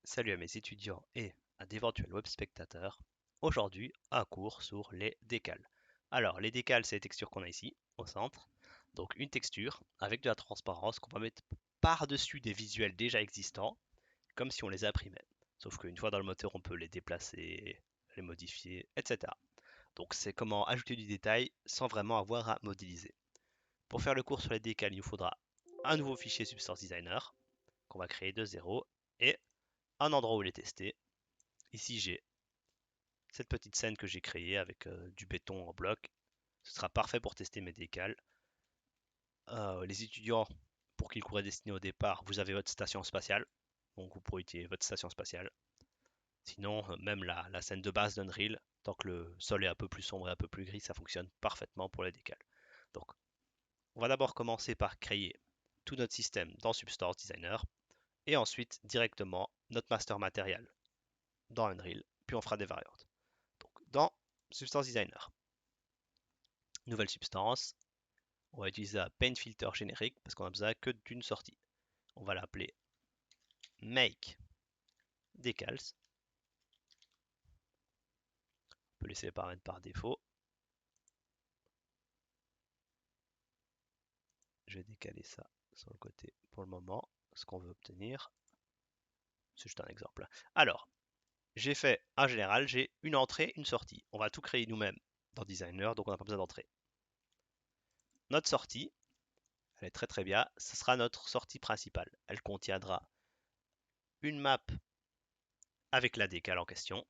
Salut à mes étudiants et à d'éventuels web spectateurs. Aujourd'hui, un cours sur les décals. Alors, les décals, c'est les textures qu'on a ici, au centre. Donc, une texture avec de la transparence qu'on va mettre par-dessus des visuels déjà existants, comme si on les imprimait. Sauf qu'une fois dans le moteur, on peut les déplacer, les modifier, etc. Donc, c'est comment ajouter du détail sans vraiment avoir à modéliser. Pour faire le cours sur les décals, il nous faudra un nouveau fichier Substance Designer qu'on va créer de zéro et un endroit où les tester. Ici, j'ai cette petite scène que j'ai créée avec du béton en bloc. Ce sera parfait pour tester mes décals. Les étudiants, pour qui le cours est destiné au départ, vous avez votre station spatiale. Donc vous pourrez utiliser votre station spatiale. Sinon, même la scène de base d'Unreal, tant que le sol est un peu plus sombre et un peu plus gris, ça fonctionne parfaitement pour les décals. Donc, on va d'abord commencer par créer tout notre système dans Substance Designer et ensuite directement notre master matériel dans Unreal, puis on fera des variantes. Donc, dans Substance Designer, nouvelle substance, on va utiliser un paint filter générique parce qu'on a besoin que d'une sortie. On va l'appeler make decals. On peut laisser les paramètres par défaut. Je vais décaler ça sur le côté pour le moment, ce qu'on veut obtenir. C'est juste un exemple. Alors, j'ai fait un général, j'ai une entrée, une sortie. On va tout créer nous-mêmes dans Designer, donc on n'a pas besoin d'entrée. Notre sortie, elle est très très bien, ce sera notre sortie principale. Elle contiendra une map avec la décale en question,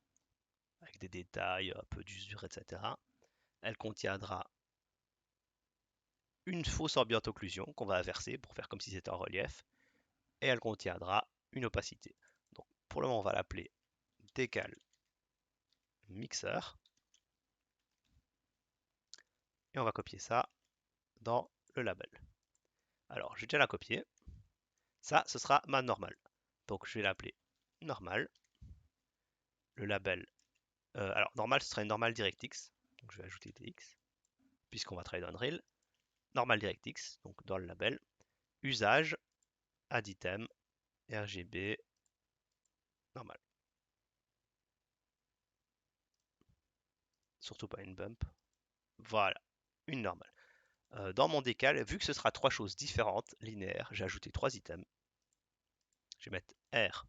avec des détails, un peu d'usure, etc. Elle contiendra une fausse ambient occlusion qu'on va inverser pour faire comme si c'était en relief, et elle contiendra une opacité. Donc pour le moment, on va l'appeler décal mixer, et on va copier ça dans le label. Alors, j'ai déjà la copié. Ça, ce sera ma normale. Donc je vais l'appeler normal. Le label, alors normal, ce sera une normale DirectX. Donc je vais ajouter DX, puisqu'on va travailler dans Unreal. Normal DirectX, donc dans le label. Usage, add item, RGB, normal. Surtout pas une bump. Voilà, une normale. Dans mon décal, vu que ce sera trois choses différentes, linéaires, j'ai ajouté trois items. Je vais mettre R,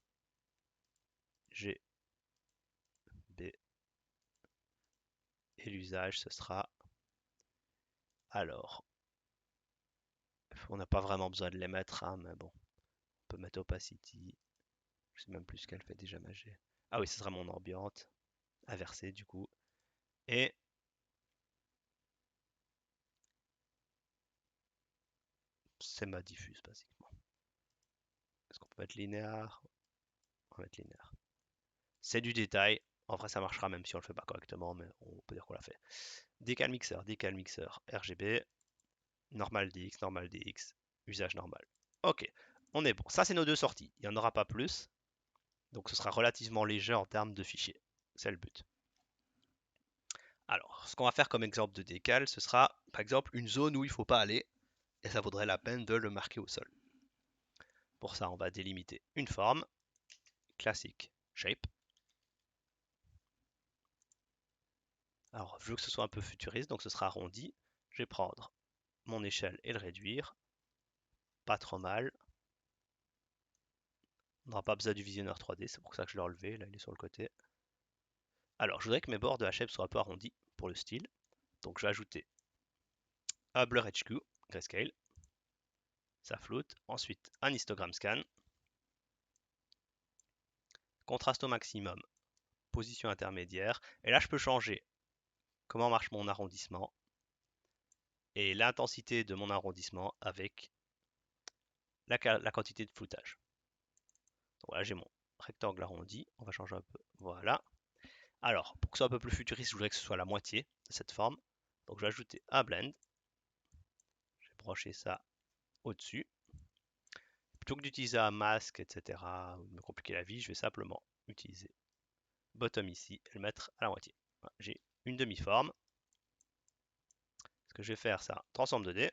G, B, et l'usage, ce sera... Alors, on n'a pas vraiment besoin de les mettre, hein, mais bon, on peut mettre opacity. Je sais même plus ce qu'elle fait déjà ma G. Ah oui, ce sera mon ambiante, inversée du coup. Et c'est ma diffuse, basiquement. Est-ce qu'on peut mettre linéaire? On va mettre linéaire. C'est du détail. En vrai, ça marchera même si on le fait pas correctement, mais on peut dire qu'on l'a fait. Décal mixer, RGB, normal DX, usage normal. Ok, on est bon. Ça, c'est nos deux sorties. Il n'y en aura pas plus. Donc, ce sera relativement léger en termes de fichiers. C'est le but. Alors, ce qu'on va faire comme exemple de décal, ce sera par exemple une zone où il ne faut pas aller. Et ça vaudrait la peine de le marquer au sol. Pour ça, on va délimiter une forme. Classique shape. Alors, je veux que ce soit un peu futuriste, donc ce sera arrondi. Je vais prendre mon échelle et le réduire. Pas trop mal. On n'aura pas besoin du visionneur 3D, c'est pour ça que je l'ai enlevé, là il est sur le côté. Alors je voudrais que mes bords de la shape soient un peu arrondis pour le style. Donc je vais ajouter un Blur HQ, Grayscale, ça floute. Ensuite un histogram scan, contraste au maximum, position intermédiaire. Et là je peux changer comment marche mon arrondissement et l'intensité de mon arrondissement avec la quantité de floutage. Donc voilà, j'ai mon rectangle arrondi, on va changer un peu. Voilà. Alors, pour que ce soit un peu plus futuriste, je voudrais que ce soit la moitié de cette forme. Donc je vais ajouter un blend. Je vais brocher ça au-dessus. Plutôt que d'utiliser un masque, etc., ou de me compliquer la vie, je vais simplement utiliser bottom ici et le mettre à la moitié. Voilà, j'ai une demi-forme. Ce que je vais faire, c'est un transform 2D.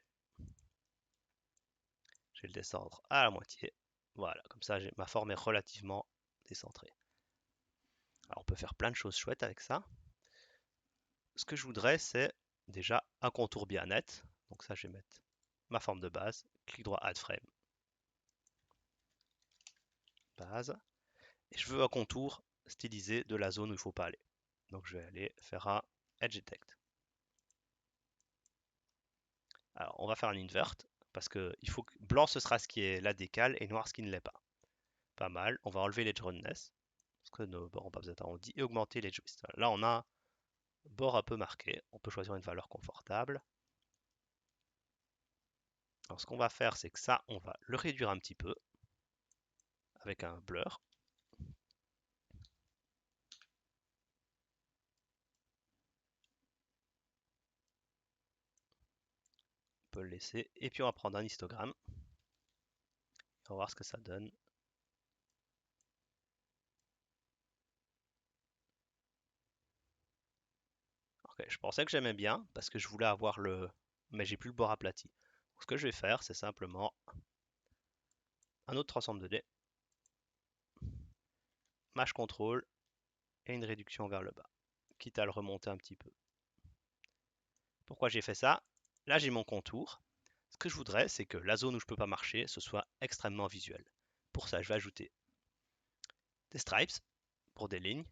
Je vais le descendre à la moitié. Voilà, comme ça, ma forme est relativement décentré. Alors on peut faire plein de choses chouettes avec ça. Ce que je voudrais, c'est déjà un contour bien net. Donc ça, je vais mettre ma forme de base, clic droit Add Frame, base. Et je veux un contour stylisé de la zone où il ne faut pas aller. Donc je vais aller faire un Edge Detect. Alors on va faire un invert, parce que il faut que blanc ce sera ce qui est la décale et noir ce qui ne l'est pas. Pas mal. On va enlever l'edge roundness, parce que nos bords n'ont pas besoin d'être arrondis, et augmenter l'edge width. Là on a un bord un peu marqué. On peut choisir une valeur confortable. Alors ce qu'on va faire, c'est que ça, on va le réduire un petit peu avec un blur. On peut le laisser. Et puis on va prendre un histogramme. On va voir ce que ça donne. Ok, je pensais que j'aimais bien parce que je voulais avoir le... Mais j'ai plus le bord aplati. Donc, ce que je vais faire, c'est simplement un autre transform 2D, Mesh Control et une réduction vers le bas, quitte à le remonter un petit peu. Pourquoi j'ai fait ça? Là, j'ai mon contour. Ce que je voudrais, c'est que la zone où je ne peux pas marcher, ce soit extrêmement visuel. Pour ça, je vais ajouter des stripes pour des lignes.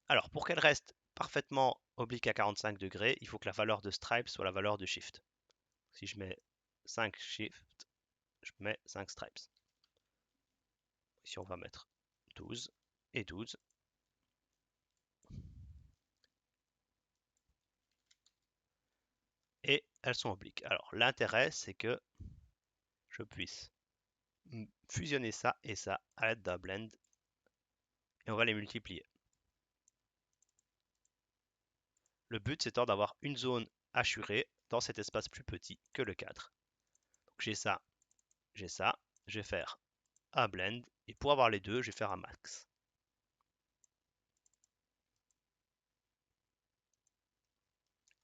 Alors, pour qu'elle reste parfaitement oblique à 45 degrés, il faut que la valeur de stripes soit la valeur de shift. Si je mets 5 shift, je mets 5 stripes. Ici, on va mettre 12 et 12. Et elles sont obliques. Alors, l'intérêt, c'est que je puisse fusionner ça et ça à l'aide d'un blend. Et on va les multiplier. Le but, c'est d'avoir une zone hachurée dans cet espace plus petit que le cadre. Donc, j'ai ça, j'ai ça. Je vais faire un blend. Et pour avoir les deux, je vais faire un max.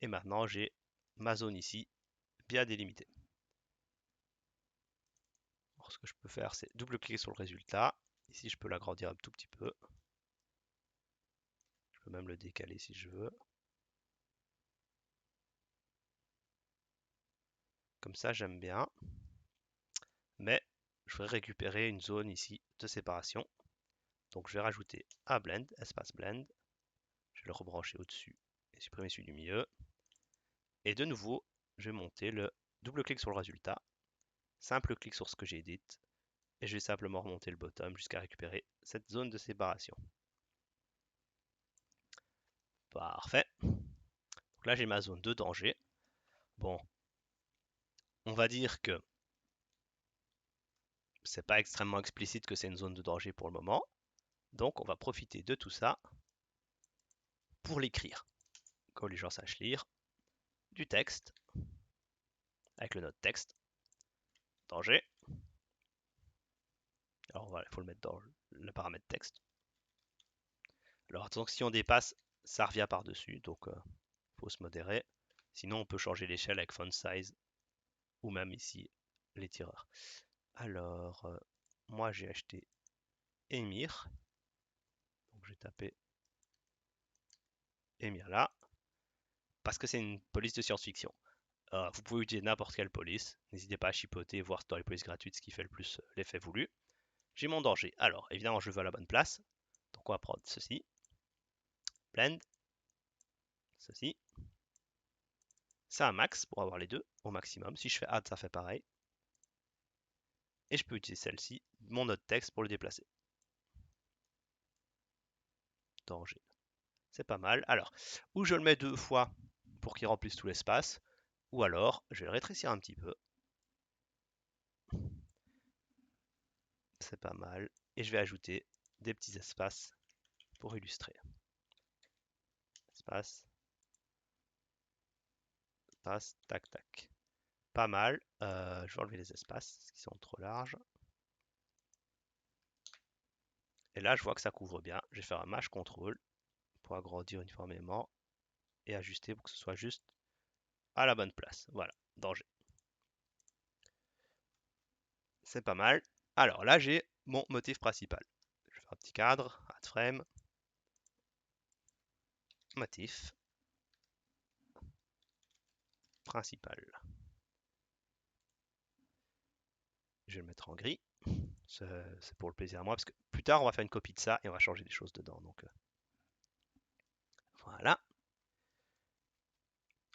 Et maintenant, j'ai ma zone ici bien délimitée. Alors, ce que je peux faire, c'est double-cliquer sur le résultat. Ici, je peux l'agrandir un tout petit peu. Je peux même le décaler si je veux. Comme ça, j'aime bien. Mais je voudrais récupérer une zone ici de séparation. Donc je vais rajouter un blend, espace blend. Je vais le rebrancher au-dessus et supprimer celui du milieu. Et de nouveau, je vais monter le double-clic sur le résultat, simple clic sur ce que j'ai dit, et je vais simplement remonter le bottom jusqu'à récupérer cette zone de séparation. Parfait. Donc là, j'ai ma zone de danger. Bon, on va dire que c'est pas extrêmement explicite que c'est une zone de danger pour le moment. Donc on va profiter de tout ça pour l'écrire. Que les gens sachent lire du texte avec le note texte. Danger. Alors voilà, il faut le mettre dans le paramètre texte. Alors attention que si on dépasse, ça revient par-dessus, donc il faut se modérer. Sinon on peut changer l'échelle avec font size ou même ici les tireurs. Alors moi j'ai acheté Emir. Donc je vais taper Emir là. Parce que c'est une police de science-fiction. Vous pouvez utiliser n'importe quelle police. N'hésitez pas à chipoter et voir dans les polices gratuites ce qui fait le plus l'effet voulu. J'ai mon danger. Alors évidemment je veux à la bonne place. Donc on va prendre ceci. Blend. Ceci. C'est un max pour avoir les deux au maximum. Si je fais add, ça fait pareil. Et je peux utiliser celle-ci, mon note texte, pour le déplacer. Danger. C'est pas mal. Alors, ou je le mets deux fois pour qu'il remplisse tout l'espace, ou alors je vais le rétrécir un petit peu. C'est pas mal. Et je vais ajouter des petits espaces pour illustrer. Espace. Espace. Tac, tac. Pas mal. Je vais enlever les espaces, parce qu'ils sont trop larges. Et là, je vois que ça couvre bien. Je vais faire un Mesh Control pour agrandir uniformément et ajuster pour que ce soit juste à la bonne place. Voilà, danger. C'est pas mal. Alors là, j'ai mon motif principal. Je vais un petit cadre, add frame, motif, principal. Je vais le mettre en gris. C'est pour le plaisir à moi, parce que plus tard, on va faire une copie de ça et on va changer des choses dedans. Donc voilà.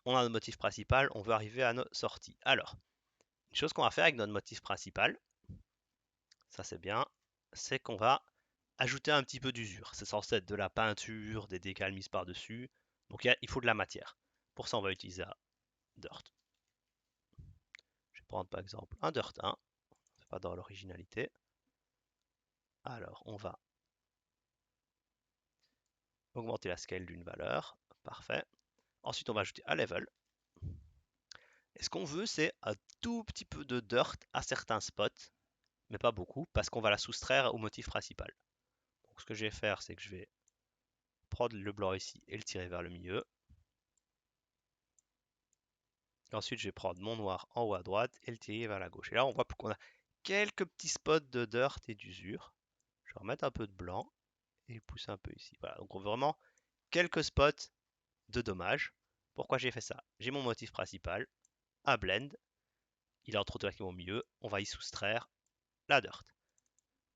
On a notre motif principal, on veut arriver à nos sorties. Alors, une chose qu'on va faire avec notre motif principal, ça c'est bien, c'est qu'on va ajouter un petit peu d'usure. C'est censé être de la peinture, des décals mises par-dessus. Donc il faut de la matière. Pour ça, on va utiliser un dirt. Je vais prendre par exemple un dirt 1, c'est pas dans l'originalité. Alors, on va augmenter la scale d'une valeur. Parfait. Ensuite, on va ajouter un level. Et ce qu'on veut, c'est un tout petit peu de dirt à certains spots, mais pas beaucoup, parce qu'on va la soustraire au motif principal. Donc, ce que je vais faire, c'est que je vais prendre le blanc ici et le tirer vers le milieu. Et ensuite, je vais prendre mon noir en haut à droite et le tirer vers la gauche. Et là, on voit qu'on a quelques petits spots de dirt et d'usure. Je vais remettre un peu de blanc et pousser un peu ici. Voilà, donc on veut vraiment quelques spots de dommages. Pourquoi j'ai fait ça? J'ai mon motif principal, un blend. Il est entre deux au milieu. On va y soustraire la dirt.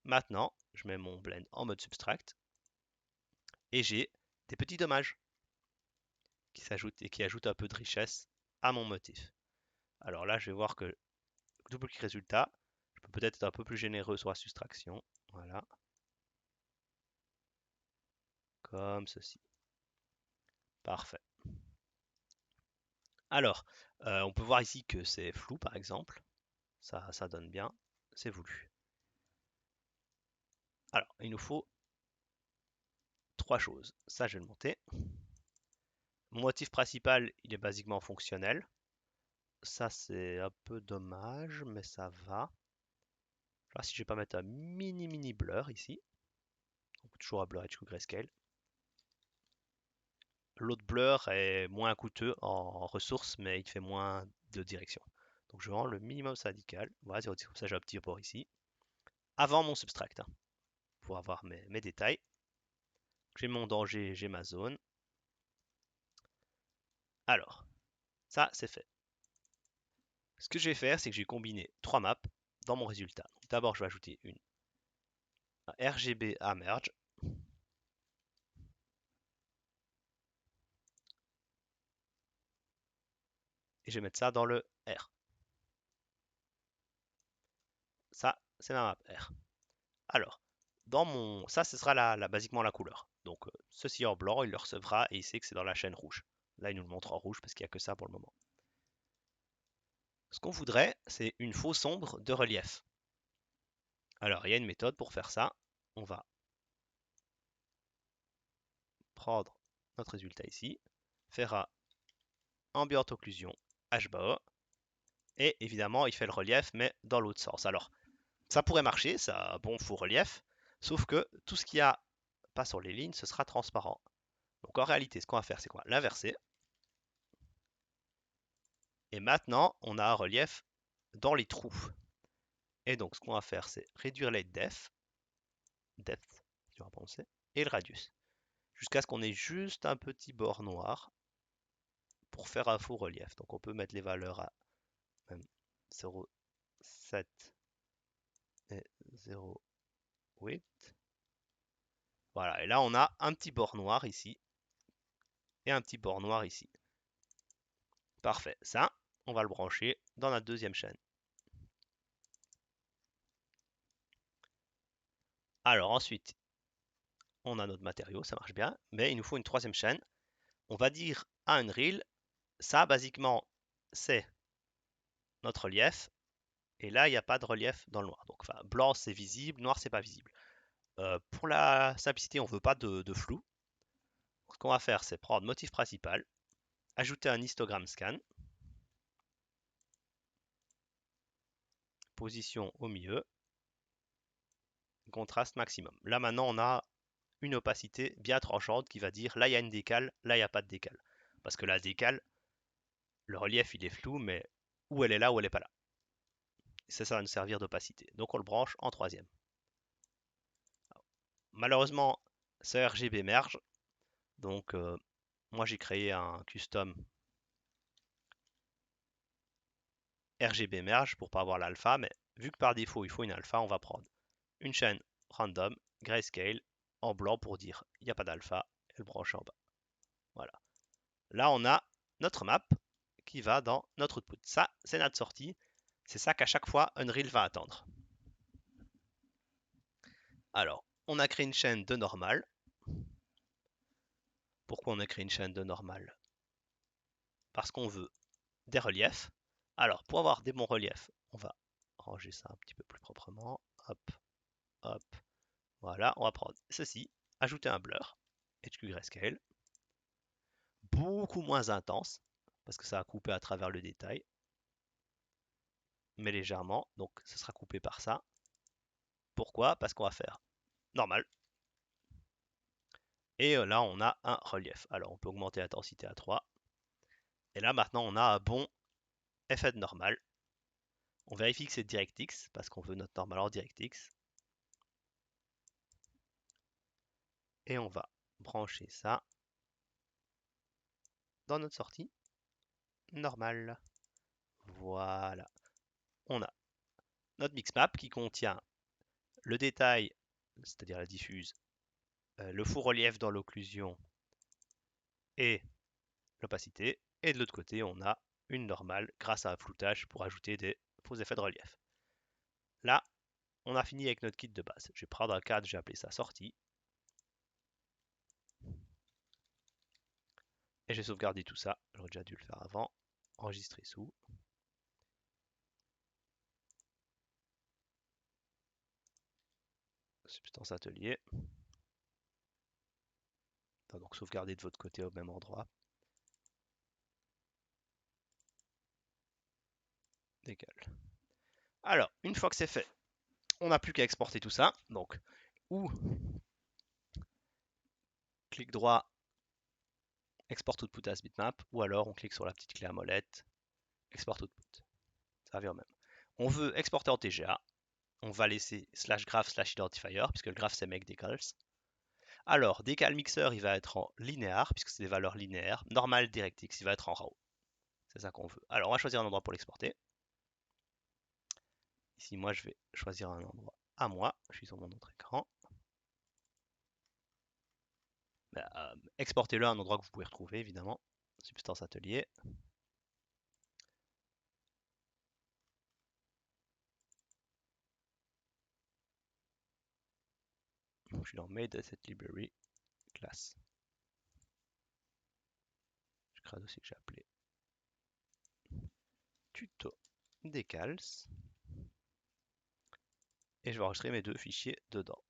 Maintenant, je mets mon blend en mode subtract et j'ai des petits dommages qui s'ajoutent et qui ajoutent un peu de richesse à mon motif. Alors là, je vais voir que double clic résultat, je peux peut-être être un peu plus généreux sur la soustraction. Voilà, comme ceci. Parfait. Alors, on peut voir ici que c'est flou par exemple. Ça donne bien, c'est voulu. Alors, il nous faut trois choses. Ça, je vais le monter. Mon motif principal, il est basiquement fonctionnel. Ça, c'est un peu dommage, mais ça va. Alors, si je vais pas mettre un mini blur ici, donc toujours un blur edge grayscale. L'autre blur est moins coûteux en ressources, mais il fait moins de direction. Donc je rends le minimum syndical. Voilà, comme ça j'ai un petit report ici. Avant mon subtract, hein, pour avoir mes détails. J'ai mon danger, j'ai ma zone. Alors, ça c'est fait. Ce que je vais faire, c'est que je vais combiner trois maps dans mon résultat. D'abord, je vais ajouter une RGB à merge. Et je vais mettre ça dans le R. Ça, c'est ma map R. Alors, ça, ce sera basiquement la couleur. Donc, ceci en blanc, il le recevra et il sait que c'est dans la chaîne rouge. Là, il nous le montre en rouge parce qu'il n'y a que ça pour le moment. Ce qu'on voudrait, c'est une faux ombre de relief. Alors, il y a une méthode pour faire ça. On va prendre notre résultat ici, faire un ambient occlusion HBAO, et évidemment, il fait le relief, mais dans l'autre sens. Alors, ça pourrait marcher, ça un bon faux relief, sauf que tout ce qu'il y a pas sur les lignes, ce sera transparent. Donc en réalité, ce qu'on va faire, c'est qu'on va l'inverser. Et maintenant, on a un relief dans les trous. Et donc, ce qu'on va faire, c'est réduire les depth, si on va prononcer, et le radius, jusqu'à ce qu'on ait juste un petit bord noir pour faire un faux relief. Donc, on peut mettre les valeurs à même 0,7 et 0,8. Voilà, et là, on a un petit bord noir ici et un petit bord noir ici. Parfait. Ça, on va le brancher dans la deuxième chaîne. Alors ensuite, on a notre matériau, ça marche bien, mais il nous faut une troisième chaîne. On va dire à Unreal, ça basiquement c'est notre relief, et là il n'y a pas de relief dans le noir. Donc enfin, blanc c'est visible, noir c'est pas visible. Pour la simplicité, on ne veut pas de flou. Ce qu'on va faire, c'est prendre motif principal, ajouter un histogramme scan, position au milieu, contraste maximum. Là maintenant on a une opacité bien tranchante qui va dire là il y a une décale, là il n'y a pas de décale. Parce que la décale, le relief il est flou, mais où elle est là, où elle n'est pas là. Et ça va nous servir d'opacité. Donc on le branche en troisième. malheureusement, ce RGB merge. Donc, moi, j'ai créé un custom RGB merge pour pas avoir l'alpha. Mais vu que par défaut, il faut une alpha, on va prendre une chaîne random, grayscale, en blanc pour dire il n'y a pas d'alpha, et le brancher en bas. Voilà. Là, on a notre map qui va dans notre output. Ça, c'est notre sortie. C'est ça qu'à chaque fois, Unreal va attendre. Alors, on a créé une chaîne de normal. Pourquoi on a créé une chaîne de normal? Parce qu'on veut des reliefs. Alors, pour avoir des bons reliefs, on va ranger ça un petit peu plus proprement. Hop, hop. Voilà, on va prendre ceci, ajouter un blur, HQ Grayscale, beaucoup moins intense, parce que ça va couper à travers le détail, mais légèrement, donc ce sera coupé par ça. Pourquoi? Parce qu'on va faire normal. Et là, on a un relief. Alors, on peut augmenter l'intensité à 3. Et là, maintenant, on a un bon effet de normal. On vérifie que c'est DirectX, parce qu'on veut notre normal en DirectX. Et on va brancher ça dans notre sortie normale. Voilà. On a notre mixmap qui contient le détail, c'est-à-dire la diffuse, le faux relief dans l'occlusion et l'opacité. Et de l'autre côté, on a une normale grâce à un floutage pour ajouter des faux effets de relief. Là, on a fini avec notre kit de base. Je vais prendre un cadre, j'ai appelé ça sortie. Et j'ai sauvegardé tout ça. J'aurais déjà dû le faire avant. Enregistrer sous. Substance atelier. Donc sauvegarder de votre côté au même endroit. Décale. Alors, une fois que c'est fait, on n'a plus qu'à exporter tout ça. Donc, ou clic droit, export output as bitmap, ou alors on clique sur la petite clé à molette, export output. Ça revient au même. On veut exporter en TGA. On va laisser slash graph slash identifier, puisque le graph c'est make decals. Alors, décal mixer, il va être en linéaire, puisque c'est des valeurs linéaires. Normal DirectX, il va être en raw. C'est ça qu'on veut. Alors, on va choisir un endroit pour l'exporter. Ici, moi, je vais choisir un endroit à moi. Je suis sur mon autre écran. Exportez-le à un endroit que vous pouvez retrouver, évidemment. Substance atelier. Je suis dans Made Asset Library, classe. Je crée un dossier que j'ai appelé tuto decals. Et je vais enregistrer mes deux fichiers dedans.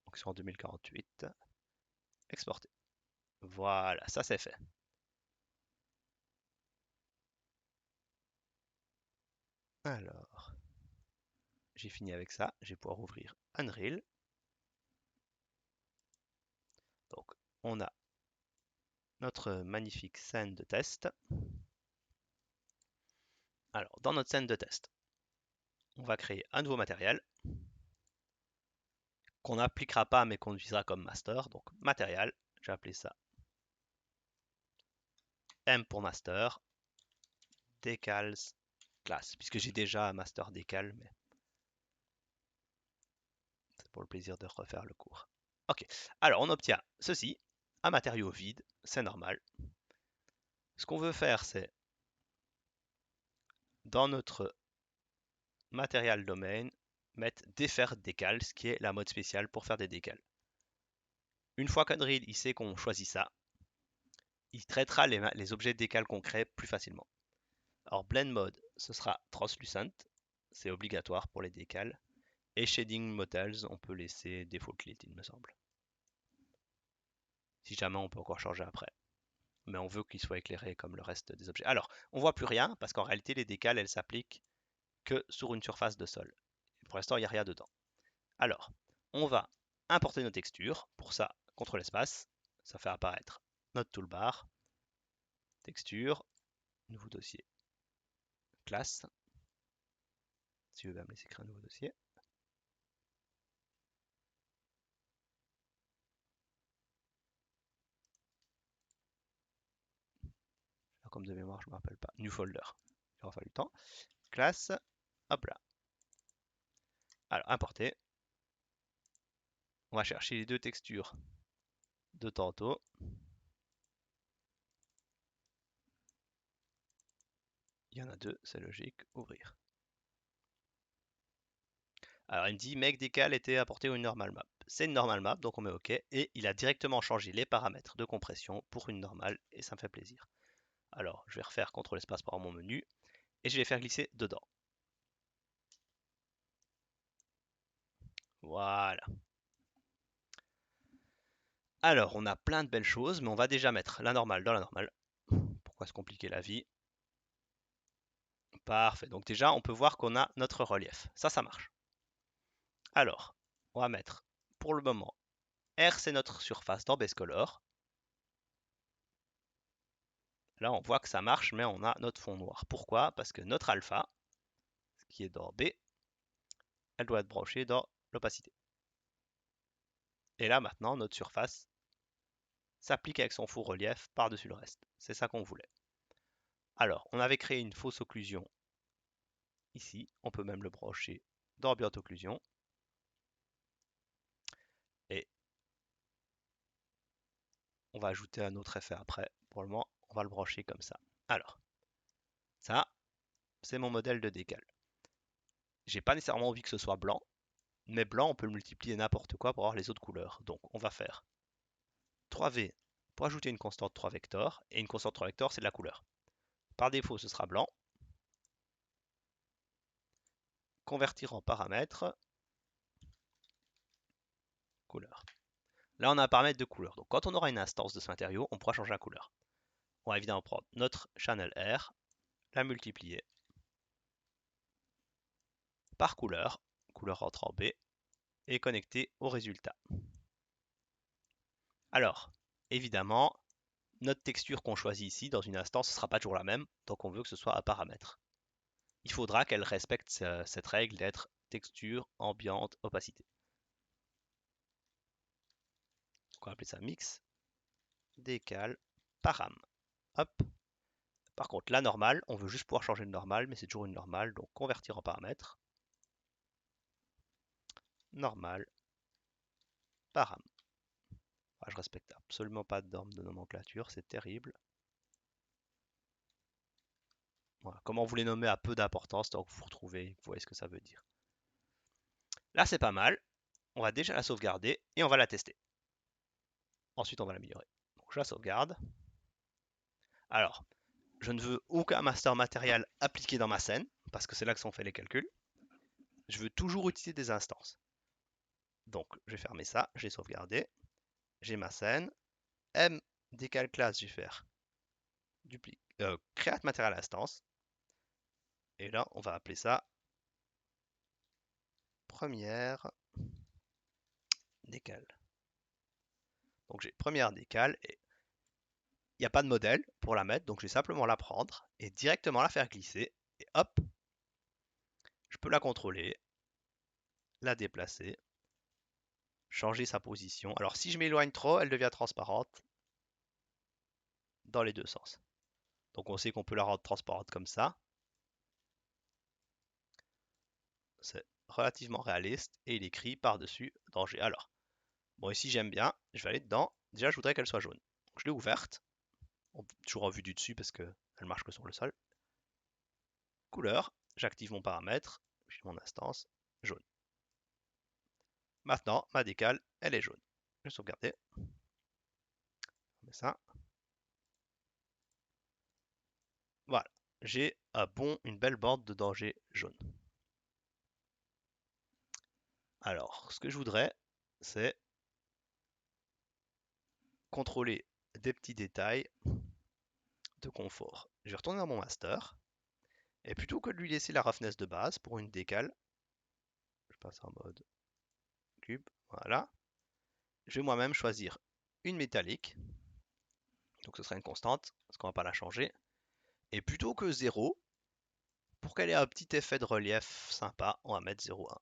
Donc, ils sont en 2048. Exporter. Voilà, ça c'est fait. Alors, j'ai fini avec ça. Je vais pouvoir ouvrir Unreal. Donc, on a notre magnifique scène de test. Alors, dans notre scène de test, on va créer un nouveau matériel qu'on n'appliquera pas mais qu'on utilisera comme master. Donc, matériel, j'ai appelé ça M pour master, decals class, puisque j'ai déjà un master décal, mais c'est pour le plaisir de refaire le cours. Ok, alors on obtient ceci, un matériau vide, c'est normal. Ce qu'on veut faire, c'est dans notre matériel domaine, mettre défaire décal, ce qui est la mode spéciale pour faire des décals. Une fois qu'Unreal il sait qu'on choisit ça, il traitera les objets décal qu'on crée plus facilement. Alors blend mode, ce sera translucent, c'est obligatoire pour les décals. Et shading models, on peut laisser default lit, il me semble. Si jamais on peut encore changer après. Mais on veut qu'il soit éclairé comme le reste des objets. Alors, on voit plus rien parce qu'en réalité, les décals, elles s'appliquent que sur une surface de sol. Pour l'instant, il n'y a rien dedans. Alors, on va importer nos textures. Pour ça, CTRL espace, ça fait apparaître notre toolbar, texture, nouveau dossier, classe. Si je veux me laisser créer un nouveau dossier. comme de mémoire, je ne me rappelle pas. New folder. Il aura fallu le temps. Classe, hop là. Alors, importer. On va chercher les deux textures de tantôt. Il y en a deux, c'est logique. Ouvrir. Alors, il me dit make décal était apporté à une normal map. C'est une normal map, donc on met OK. Et il a directement changé les paramètres de compression pour une normale, et ça me fait plaisir. Alors, je vais refaire CTRL espace par mon menu, et je vais faire glisser dedans. Voilà. Alors, on a plein de belles choses, mais on va déjà mettre la normale dans la normale. Pourquoi se compliquer la vie? Parfait. Donc déjà, on peut voir qu'on a notre relief. Ça marche. Alors, on va mettre, pour le moment, R, c'est notre surface dans Base Color. Là, on voit que ça marche, mais on a notre fond noir. Pourquoi? Parce que notre alpha, qui est dans B, elle doit être branchée dans l'opacité. Et là, maintenant, notre surface s'applique avec son faux relief par-dessus le reste. C'est ça qu'on voulait. Alors, on avait créé une fausse occlusion ici. On peut même le brancher dans Ambient Occlusion. Et on va ajouter un autre effet après. Pour le moment, on va le brancher comme ça. Alors, ça, c'est mon modèle de décal. J'ai pas nécessairement envie que ce soit blanc, mais blanc, on peut le multiplier n'importe quoi pour avoir les autres couleurs. Donc, on va faire 3V pour ajouter une constante 3 vecteurs, et une constante 3 vecteurs, c'est de la couleur. Par défaut, ce sera blanc. Convertir en paramètres, couleur. Là, on a un paramètre de couleur. Donc, quand on aura une instance de ce matériau, on pourra changer la couleur. On va évidemment prendre notre channel R, la multiplier par couleur, couleur rentre en B, et connecter au résultat. Alors, évidemment, notre texture qu'on choisit ici dans une instance, ce ne sera pas toujours la même, donc on veut que ce soit un paramètre. Il faudra qu'elle respecte cette règle d'être texture, ambiante, opacité. Donc on va appeler ça mix, décal, param. Hop. Par contre, la normale, on veut juste pouvoir changer de normale, mais c'est toujours une normale, donc convertir en paramètre. Normale, param. Je respecte absolument pas de normes de nomenclature, c'est terrible. Voilà. Comment vous les nommez à peu d'importance, donc vous retrouvez, vous voyez ce que ça veut dire. Là, c'est pas mal. On va déjà la sauvegarder et on va la tester. Ensuite, on va l'améliorer. Donc, je la sauvegarde. Alors, je ne veux aucun master matériel appliqué dans ma scène, parce que c'est là que sont faits les calculs. Je veux toujours utiliser des instances. Donc, je vais fermer ça, je vais sauvegarder. J'ai ma scène. M décal class, je vais faire create material instance. Et là, on va appeler ça première décal. Donc j'ai première décale et il n'y a pas de modèle pour la mettre, donc je vais simplement la prendre et directement la faire glisser. Et hop, je peux la contrôler, la déplacer, changer sa position. Alors si je m'éloigne trop, elle devient transparente dans les deux sens. Donc on sait qu'on peut la rendre transparente comme ça. C'est relativement réaliste et il écrit par-dessus danger. Alors, bon ici j'aime bien, je vais aller dedans. Déjà je voudrais qu'elle soit jaune. Donc, je l'ai ouverte, toujours en vue du dessus parce qu'elle marche que sur le sol. Couleur, j'active mon paramètre, puis mon instance, jaune. Maintenant, ma décale, elle est jaune. Je vais sauvegarder. On met ça. Voilà. J'ai une belle bande de danger jaune. Alors, ce que je voudrais, c'est contrôler des petits détails de confort. Je vais retourner dans mon master. Et plutôt que de lui laisser la roughness de base pour une décale, je passe en mode cube. Voilà. Je vais moi-même choisir une métallique. Donc ce sera une constante, parce qu'on ne va pas la changer. Et plutôt que 0, pour qu'elle ait un petit effet de relief sympa, on va mettre 0,1.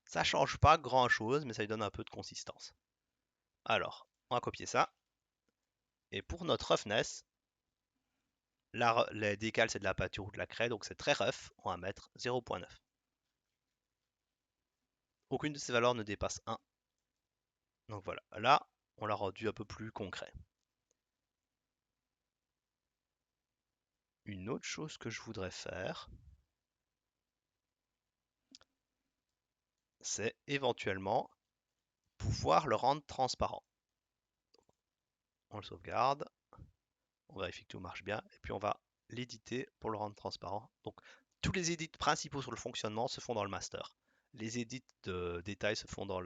Ça change pas grand chose, mais ça lui donne un peu de consistance. Alors, on va copier ça. Et pour notre roughness, les décals c'est de la pâture ou de la craie, donc c'est très rough, on va mettre 0.9. Aucune de ces valeurs ne dépasse 1. Donc voilà, là, on l'a rendu un peu plus concret. Une autre chose que je voudrais faire, c'est éventuellement pouvoir le rendre transparent. On le sauvegarde, on vérifie que tout marche bien, et puis on va l'éditer pour le rendre transparent. Donc tous les édits principaux sur le fonctionnement se font dans le master. Les édits de détails se font dans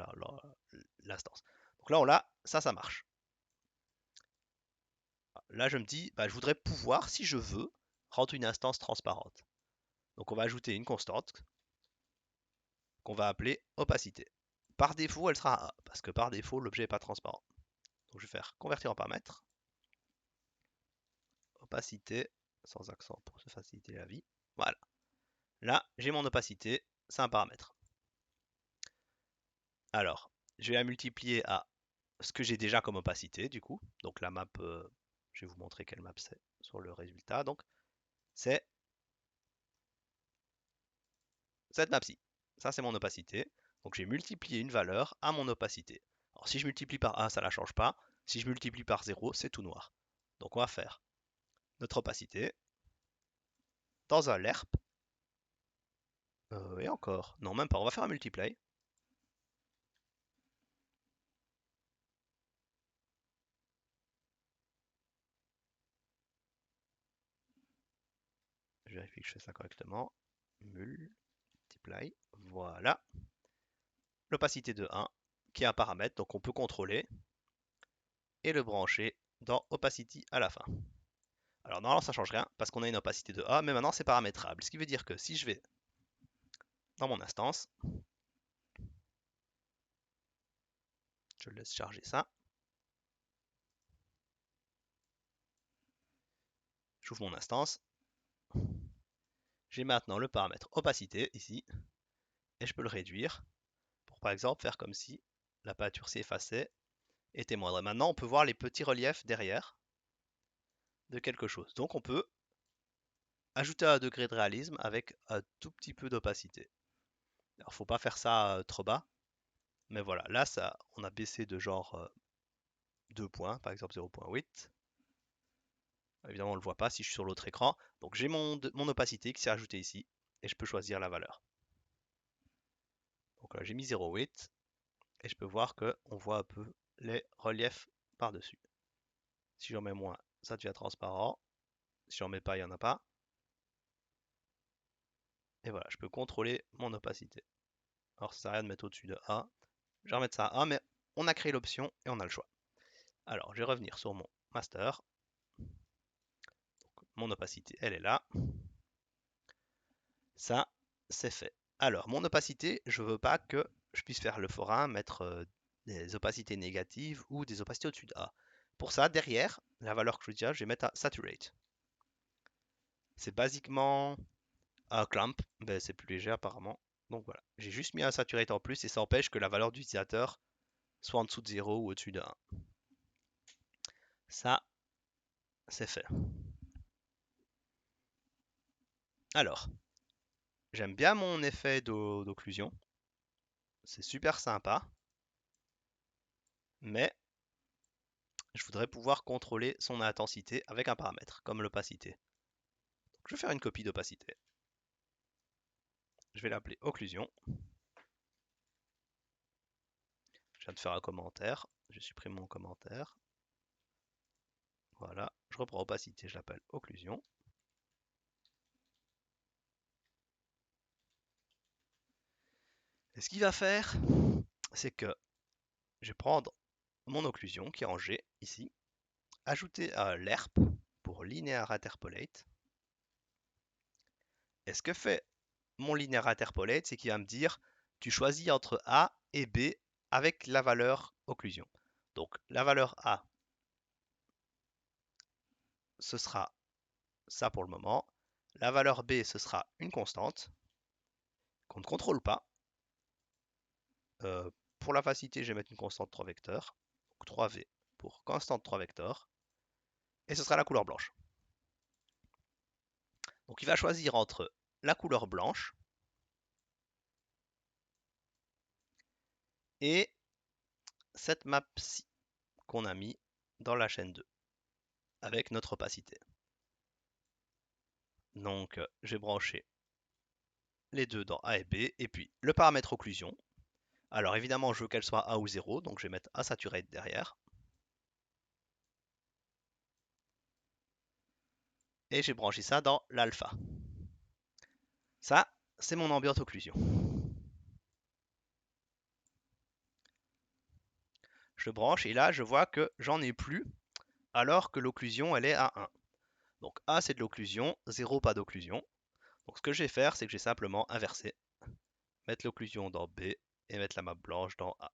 l'instance. Donc là, on l'a, ça marche. Là, je me dis, bah, je voudrais pouvoir, si je veux, rendre une instance transparente. Donc on va ajouter une constante qu'on va appeler opacité. Par défaut, elle sera à 1, parce que par défaut, l'objet n'est pas transparent. Donc je vais faire convertir en paramètre. Opacité, sans accent pour se faciliter la vie. Voilà. Là, j'ai mon opacité, c'est un paramètre. Alors, je vais la multiplier à ce que j'ai déjà comme opacité, du coup. Donc la map, je vais vous montrer quelle map c'est sur le résultat. Donc, c'est cette map-ci. Ça, c'est mon opacité. Donc j'ai multiplié une valeur à mon opacité. Alors si je multiplie par 1, ça ne la change pas. Si je multiplie par 0, c'est tout noir. Donc on va faire notre opacité dans un lerp. Et encore. Non, même pas. On va faire un multiply. Je vérifie que je fais ça correctement. Multiply. Voilà. L'opacité de 1, qui est un paramètre, donc on peut contrôler et le brancher dans opacity à la fin. Alors normalement ça change rien parce qu'on a une opacité de A, mais maintenant c'est paramétrable. Ce qui veut dire que si je vais dans mon instance, je laisse charger ça, j'ouvre mon instance, j'ai maintenant le paramètre opacité ici, et je peux le réduire pour par exemple faire comme si la peinture s'effaçait et était moindre. Et maintenant on peut voir les petits reliefs derrière de quelque chose. Donc on peut ajouter un degré de réalisme avec un tout petit peu d'opacité. Alors faut pas faire ça trop bas, mais voilà, là ça, on a baissé de genre 2 points, par exemple 0.8. Évidemment, on ne le voit pas si je suis sur l'autre écran. Donc j'ai mon opacité qui s'est ajoutée ici et je peux choisir la valeur. Donc là, j'ai mis 0.8 et je peux voir qu'on voit un peu les reliefs par-dessus. Si j'en mets moins, ça devient transparent. Si j'en mets pas, il n'y en a pas. Et voilà, je peux contrôler mon opacité. Alors ça sert à rien de mettre au-dessus de A. Je vais remettre ça à 1, mais on a créé l'option et on a le choix. Alors, je vais revenir sur mon master. Donc, mon opacité, elle est là. Ça, c'est fait. Alors, mon opacité, je veux pas que je puisse faire le forain, mettre des opacités négatives ou des opacités au-dessus de A. Pour ça, derrière, la valeur que je dis, je vais mettre à saturate. C'est basiquement un clamp, ben, c'est plus léger apparemment. Donc voilà, j'ai juste mis un saturate en plus et ça empêche que la valeur d'utilisateur soit en dessous de 0 ou au-dessus de 1. Ça, c'est fait. Alors, j'aime bien mon effet d'occlusion. C'est super sympa. Mais je voudrais pouvoir contrôler son intensité avec un paramètre, comme l'opacité. Je vais faire une copie d'opacité. Je vais l'appeler occlusion. Je viens de faire un commentaire. Je supprime mon commentaire. Voilà. Je reprends opacité, je l'appelle occlusion. Et ce qu'il va faire, c'est que je vais prendre mon occlusion qui est en G ici, ajouter à l'ERP pour linear interpolate. Et ce que fait mon linear interpolate, c'est qu'il va me dire tu choisis entre A et B avec la valeur occlusion. Donc la valeur A, ce sera ça pour le moment. La valeur B, ce sera une constante qu'on ne contrôle pas. Pour la facilité, je vais mettre une constante 3 vecteurs. Donc 3V pour constante 3 vecteurs. et ce sera la couleur blanche. Donc il va choisir entre la couleur blanche et cette map-ci qu'on a mis dans la chaîne 2 avec notre opacité. Donc j'ai branché les deux dans A et B et puis le paramètre occlusion. Alors évidemment je veux qu'elle soit A ou 0, donc je vais mettre Saturate derrière. Et j'ai branché ça dans l'alpha. Ça, c'est mon ambient occlusion. Je branche et là je vois que j'en ai plus alors que l'occlusion elle est à 1. Donc A c'est de l'occlusion, 0 pas d'occlusion. Donc ce que je vais faire c'est que j'ai simplement inversé. Mettre l'occlusion dans B et mettre la map blanche dans A.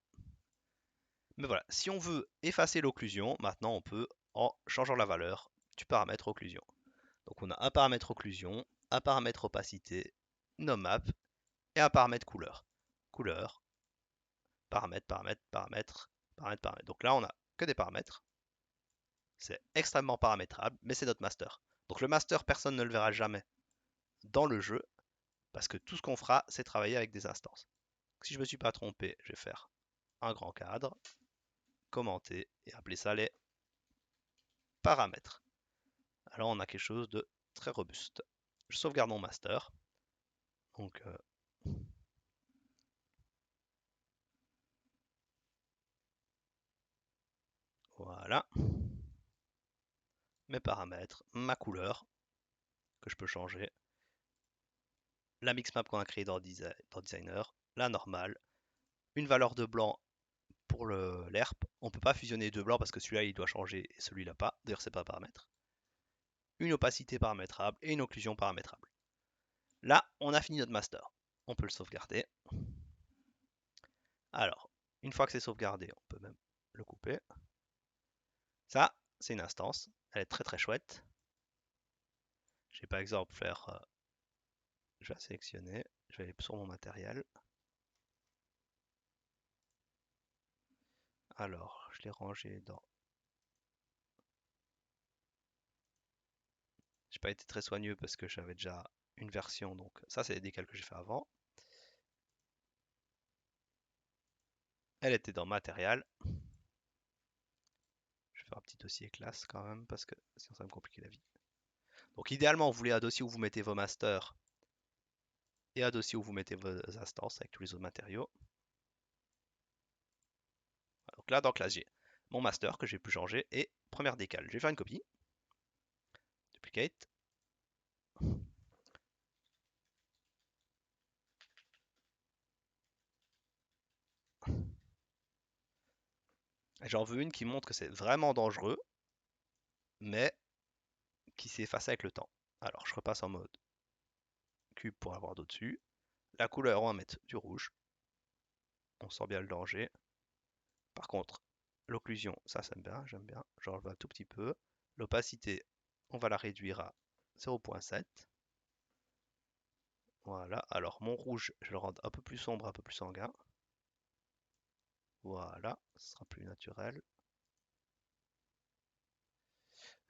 Mais voilà, si on veut effacer l'occlusion, maintenant on peut en changeant la valeur du paramètre occlusion. Donc on a un paramètre occlusion, un paramètre opacité, nommap et un paramètre couleur. Couleur, paramètre, paramètre, paramètre, paramètre, paramètre. Donc là on a que des paramètres. C'est extrêmement paramétrable, mais c'est notre master. Donc le master, personne ne le verra jamais dans le jeu, parce que tout ce qu'on fera, c'est travailler avec des instances. Si je ne me suis pas trompé, je vais faire un grand cadre, commenter et appeler ça les paramètres. Alors on a quelque chose de très robuste. Je sauvegarde mon master. Donc voilà. Mes paramètres, ma couleur que je peux changer, la mixmap qu'on a créée dans Designer, la normale, une valeur de blanc pour l'ERP. On ne peut pas fusionner deux blancs parce que celui-là il doit changer et celui-là pas. D'ailleurs c'est pas un paramètre. Une opacité paramétrable et une occlusion paramétrable. Là, on a fini notre master. On peut le sauvegarder. Alors, une fois que c'est sauvegardé, on peut même le couper. Ça, c'est une instance. Elle est très très chouette. Je vais par exemple faire... je vais sélectionner. Je vais aller sur mon matériel. Alors, je l'ai rangé dans... J'ai pas été très soigneux parce que j'avais déjà une version. Donc ça, c'est les décals que j'ai fait avant. Elle était dans matériel. Je vais faire un petit dossier classe quand même parce que sinon ça va me compliquer la vie. Donc idéalement, vous voulez un dossier où vous mettez vos masters et un dossier où vous mettez vos instances avec tous les autres matériaux. Donc là, dans classe, j'ai mon master que j'ai pu changer et première décale. Je vais faire une copie. Duplicate. J'en veux une qui montre que c'est vraiment dangereux, mais qui s'efface avec le temps. Alors, je repasse en mode cube pour avoir d'au-dessus. La couleur, on va mettre du rouge. On sent bien le danger. Par contre, l'occlusion, ça j'aime bien. J'enlève un tout petit peu. L'opacité, on va la réduire à 0.7. Voilà, alors mon rouge, je le rends un peu plus sombre, un peu plus sanguin. Voilà, ce sera plus naturel.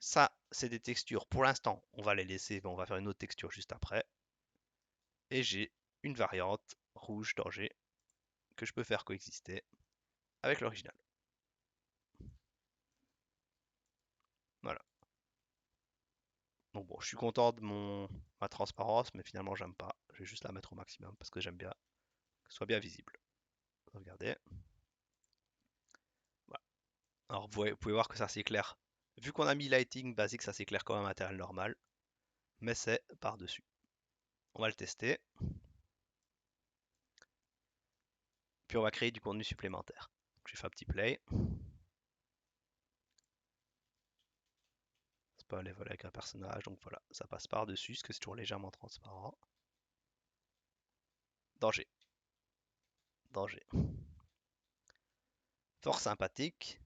Ça, c'est des textures. Pour l'instant, on va les laisser, mais on va faire une autre texture juste après. Et j'ai une variante rouge danger que je peux faire coexister avec l'original. Voilà. Donc bon, je suis content de ma transparence, mais finalement j'aime pas. Je vais juste la mettre au maximum parce que j'aime bien que ce soit bien visible. Regardez. Voilà. Alors vous pouvez voir que ça s'éclaire. Vu qu'on a mis lighting basique, ça s'éclaire comme un matériel normal, mais c'est par-dessus. On va le tester. Puis on va créer du contenu supplémentaire. Donc, je fais un petit play. C'est pas level avec un personnage, donc voilà, ça passe par-dessus, parce que c'est toujours légèrement transparent. Danger. Danger. Fort sympathique.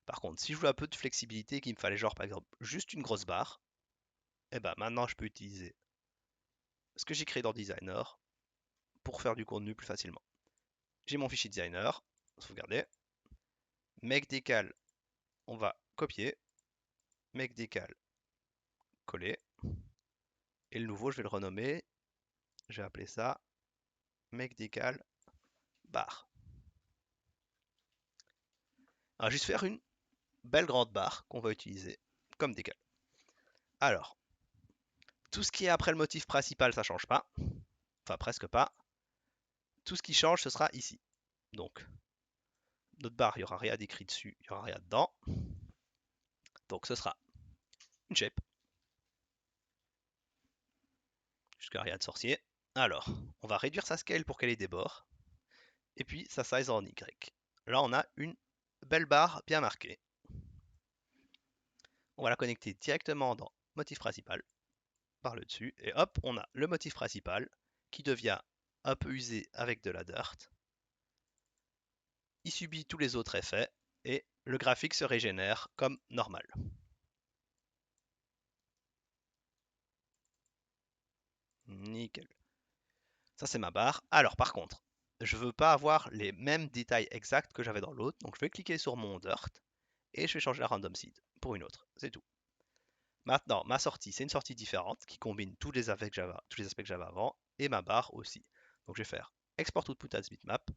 Par contre, si je voulais un peu de flexibilité, qu'il me fallait genre par exemple juste une grosse barre, et ben maintenant je peux utiliser ce que j'ai créé dans Designer pour faire du contenu plus facilement. J'ai mon fichier Designer, sauvegarder. Make décal, on va copier. make décal, coller. Et le nouveau, je vais le renommer. Je vais appeler ça make décal barre. On va juste faire une belle grande barre qu'on va utiliser comme décal. Alors, tout ce qui est après le motif principal, ça change pas. Enfin, presque pas. Tout ce qui change, ce sera ici. Donc, notre barre, il n'y aura rien d'écrit dessus, il n'y aura rien dedans. Donc, ce sera une shape. Jusqu'à rien de sorcier. Alors, on va réduire sa scale pour qu'elle ait des bords. Et puis, sa size en Y. Là, on a une belle barre bien marquée. On va la connecter directement dans motif principal, par le dessus. Et hop, on a le motif principal qui devient un peu usé avec de la dirt. Il subit tous les autres effets et le graphique se régénère comme normal. Nickel. Ça, c'est ma barre. Alors, par contre, je veux pas avoir les mêmes détails exacts que j'avais dans l'autre. Donc, je vais cliquer sur mon dirt et je vais changer la random seed pour une autre. C'est tout. Maintenant, ma sortie, c'est une sortie différente qui combine tous les aspects que j'avais avant et ma barre aussi. Donc, je vais faire export output as bitmap.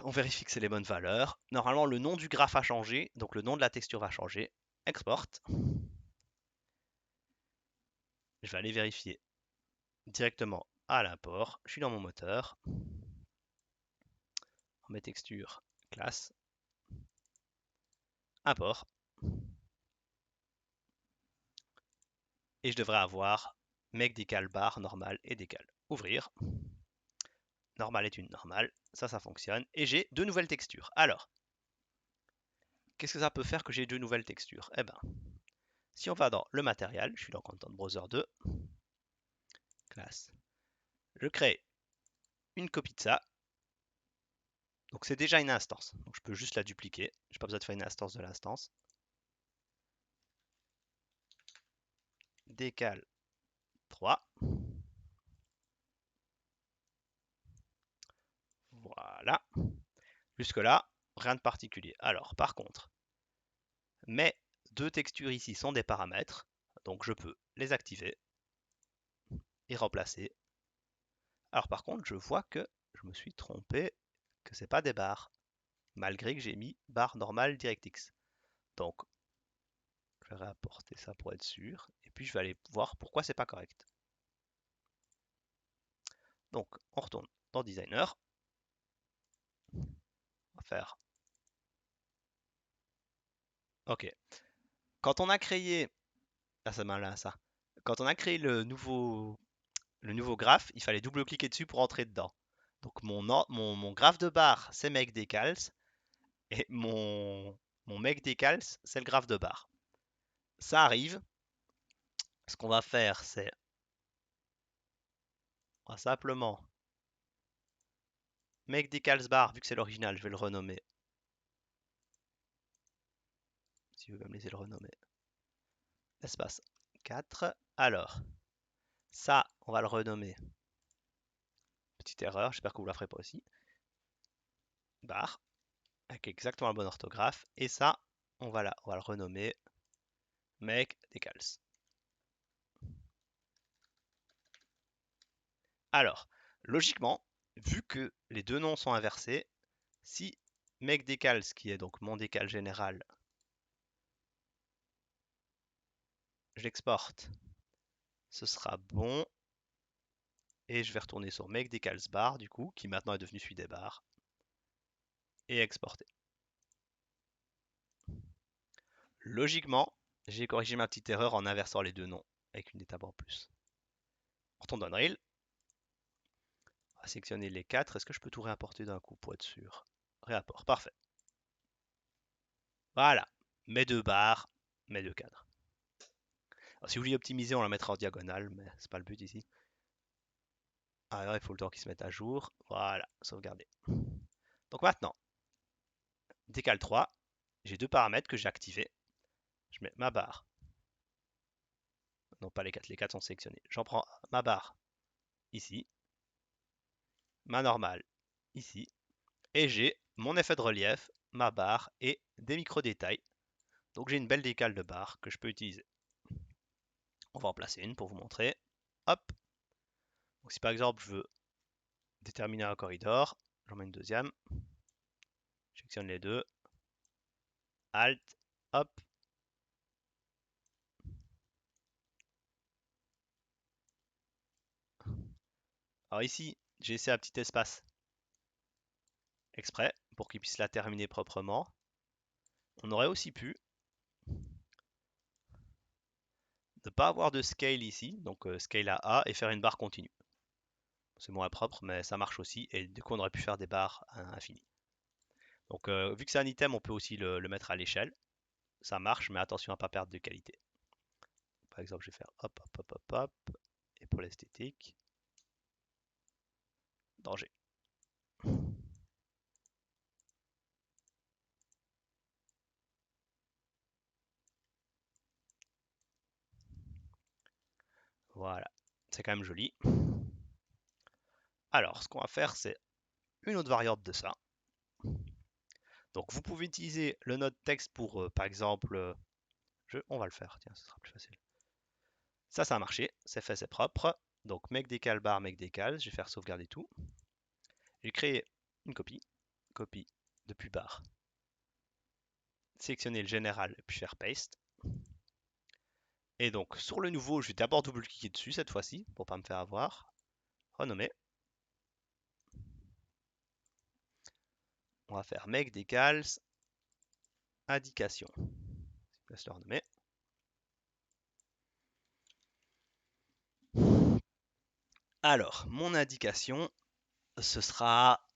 On vérifie que c'est les bonnes valeurs. Normalement, le nom du graphe a changé, donc le nom de la texture va changer. Export. Je vais aller vérifier directement à l'import. Je suis dans mon moteur. Mes textures, classe, import. Et je devrais avoir make décal barre normal et décal. Ouvrir. Normal est une normale. Ça fonctionne. Et j'ai deux nouvelles textures. Alors, qu'est-ce que ça peut faire que j'ai deux nouvelles textures? Eh ben, si on va dans le matériel, je suis dans Content Browser 2, classe, je crée une copie de ça. Donc c'est déjà une instance. Donc je peux juste la dupliquer. Je n'ai pas besoin de faire une instance de l'instance. Décal 3. Voilà. Jusque-là, rien de particulier. Alors, par contre, mes deux textures ici sont des paramètres. Donc je peux les activer et remplacer. Alors par contre, je vois que je me suis trompé, que c'est pas des barres, malgré que j'ai mis barre normale DirectX. Donc, je vais réapporter ça pour être sûr, et puis je vais aller voir pourquoi c'est pas correct. Donc, on retourne dans Designer. On va faire. Ok. Quand on a créé. Ah, c'est malin ça. Quand on a créé le nouveau graphe, il fallait double-cliquer dessus pour entrer dedans. Donc, mon graphe de barre, c'est make decals, et mon make decals, c'est le graphe de barre. Ça arrive. Ce qu'on va faire, c'est on va simplement make decals bar, vu que c'est l'original, je vais le renommer. Si vous veux me laisser le renommer. Espace 4. Alors, ça, on va le renommer. Petite erreur, j'espère que vous la ferez pas aussi. Bar, avec exactement la bonne orthographe. Et ça, on va le renommer make decals. Alors, logiquement, vu que les deux noms sont inversés, si make decals, qui est donc mon décal général, je l'exporte, ce sera bon. Et je vais retourner sur make decals bar, du coup, qui maintenant est devenu celui des barres, et exporter. Logiquement, j'ai corrigé ma petite erreur en inversant les deux noms, avec une étape en plus. On retourne dans Unreal. On va sélectionner les quatre. Est-ce que je peux tout réimporter d'un coup pour être sûr? Réimport, parfait. Voilà, mes deux barres, mes deux cadres. Alors, si vous voulez optimiser, on la mettra en diagonale, mais c'est pas le but ici. Alors, il faut le temps qu'ils se mette à jour. Voilà, sauvegarder. Donc maintenant, décal 3, j'ai deux paramètres que j'ai activés. Je mets ma barre. Non, pas les 4 sont sélectionnés. J'en prends ma barre ici, ma normale ici, et j'ai mon effet de relief, ma barre et des micro-détails. Donc j'ai une belle décale de barre que je peux utiliser. On va en placer une pour vous montrer. Hop. Donc si par exemple je veux déterminer un corridor, j'en mets une deuxième. Je sélectionne les deux. Alt. Hop. Alors ici, j'ai laissé un petit espace exprès pour qu'il puisse la terminer proprement. On aurait aussi pu ne pas avoir de scale ici, donc scale à A et faire une barre continue. C'est moins propre, mais ça marche aussi, et du coup on aurait pu faire des barres à l'infini. Donc vu que c'est un item, on peut aussi le mettre à l'échelle. Ça marche, mais attention à ne pas perdre de qualité. Par exemple, je vais faire hop, hop, hop, hop, hop, et pour l'esthétique, danger. Voilà, c'est quand même joli. Alors, ce qu'on va faire, c'est une autre variante de ça. Donc, vous pouvez utiliser le node texte pour, par exemple, on va le faire, tiens, ce sera plus facile. Ça a marché, c'est fait, c'est propre. Donc, make décal bar, make décal, je vais faire sauvegarder tout. Je vais créer une copie depuis barre. Sélectionner le général, puis faire paste. Et donc, sur le nouveau, je vais d'abord double-cliquer dessus cette fois-ci, pour pas me faire avoir. Renommer. On va faire make decals, indication. Je laisse le renommer. Alors, mon indication, ce sera...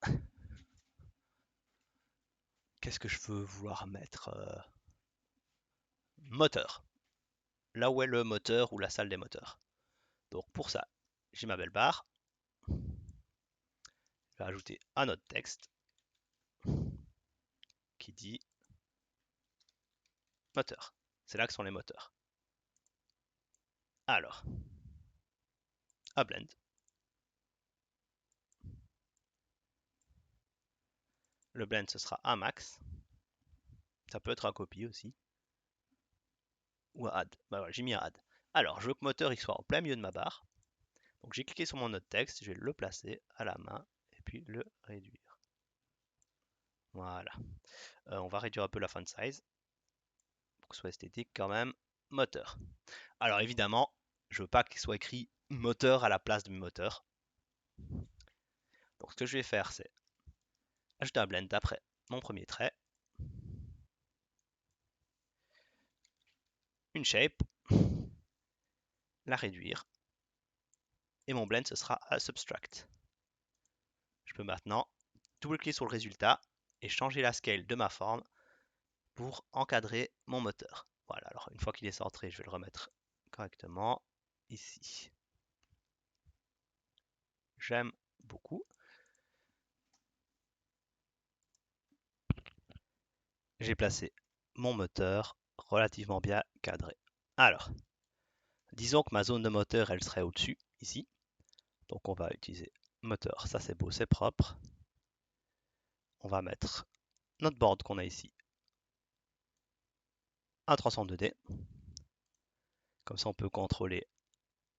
Qu'est-ce que je veux vouloir mettre moteur. Là où est le moteur ou la salle des moteurs. Donc pour ça, j'ai ma belle barre. Je vais ajouter un autre texte qui dit moteur. C'est là que sont les moteurs. Alors, à blend. Le blend, ce sera un max. Ça peut être un copy aussi. Ou un add. Bah voilà, j'ai mis un add. Alors, je veux que moteur il soit en plein milieu de ma barre. Donc j'ai cliqué sur mon autre texte, je vais le placer à la main et puis le réduire. Voilà. On va réduire un peu la font size pour que ce soit esthétique quand même. Moteur. Alors évidemment, je veux pas qu'il soit écrit moteur à la place de moteur. Donc ce que je vais faire, c'est ajouter un blend après mon premier trait, une shape, la réduire, et mon blend ce sera à subtract. Je peux maintenant double-cliquer sur le résultat et changer la scale de ma forme pour encadrer mon moteur. Voilà, alors une fois qu'il est centré, je vais le remettre correctement ici. J'aime beaucoup. J'ai placé mon moteur relativement bien cadré. Alors, disons que ma zone de moteur, elle serait au-dessus, ici. Donc on va utiliser moteur, ça c'est beau, c'est propre. On va mettre notre board qu'on a ici, un 302D. Comme ça on peut contrôler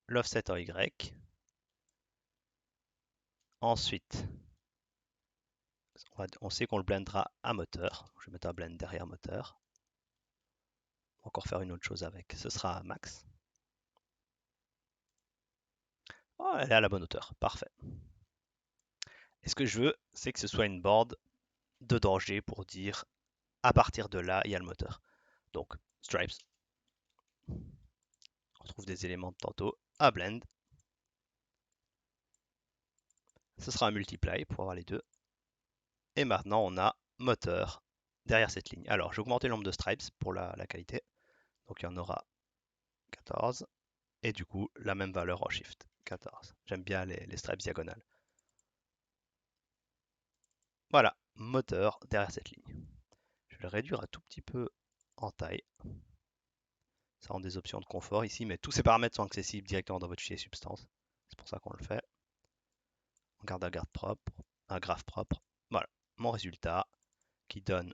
l'offset en Y. Ensuite, on sait qu'on le blendera à moteur. Je vais mettre un blend derrière moteur. On va encore faire une autre chose avec. Ce sera un max. Oh, elle est à la bonne hauteur. Parfait. Et ce que je veux, c'est que ce soit une board de danger pour dire à partir de là, il y a le moteur. Donc, stripes. On retrouve des éléments de tantôt. À blend. Ce sera un multiply pour avoir les deux. Et maintenant, on a moteur derrière cette ligne. Alors, j'ai augmenté le nombre de stripes pour la qualité. Donc, il y en aura 14. Et du coup, la même valeur en shift. 14. J'aime bien les stripes diagonales. Voilà, moteur derrière cette ligne. Je vais le réduire un tout petit peu en taille. Ça rend des options de confort ici, mais tous ces paramètres sont accessibles directement dans votre fichier substance. C'est pour ça qu'on le fait. On garde un graphe propre. Voilà, mon résultat qui donne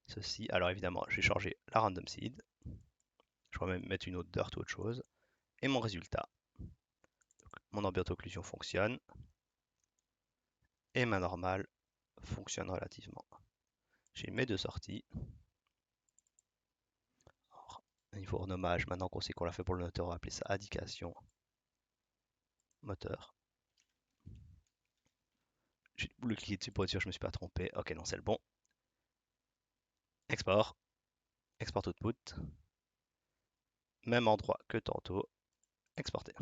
ceci. Alors évidemment, j'ai changé la random seed. Je vais même mettre une autre dirt ou autre chose. Et mon résultat. Mon occlusion fonctionne. Et ma normale fonctionne relativement. J'ai mes deux sorties. Alors, niveau renommage, maintenant qu'on sait qu'on l'a fait pour le moteur, on va appeler ça indication moteur. J'ai double cliqué dessus pour être sûr que je ne me suis pas trompé. Ok, non, c'est le bon. Export. Export output. Même endroit que tantôt. Exporter.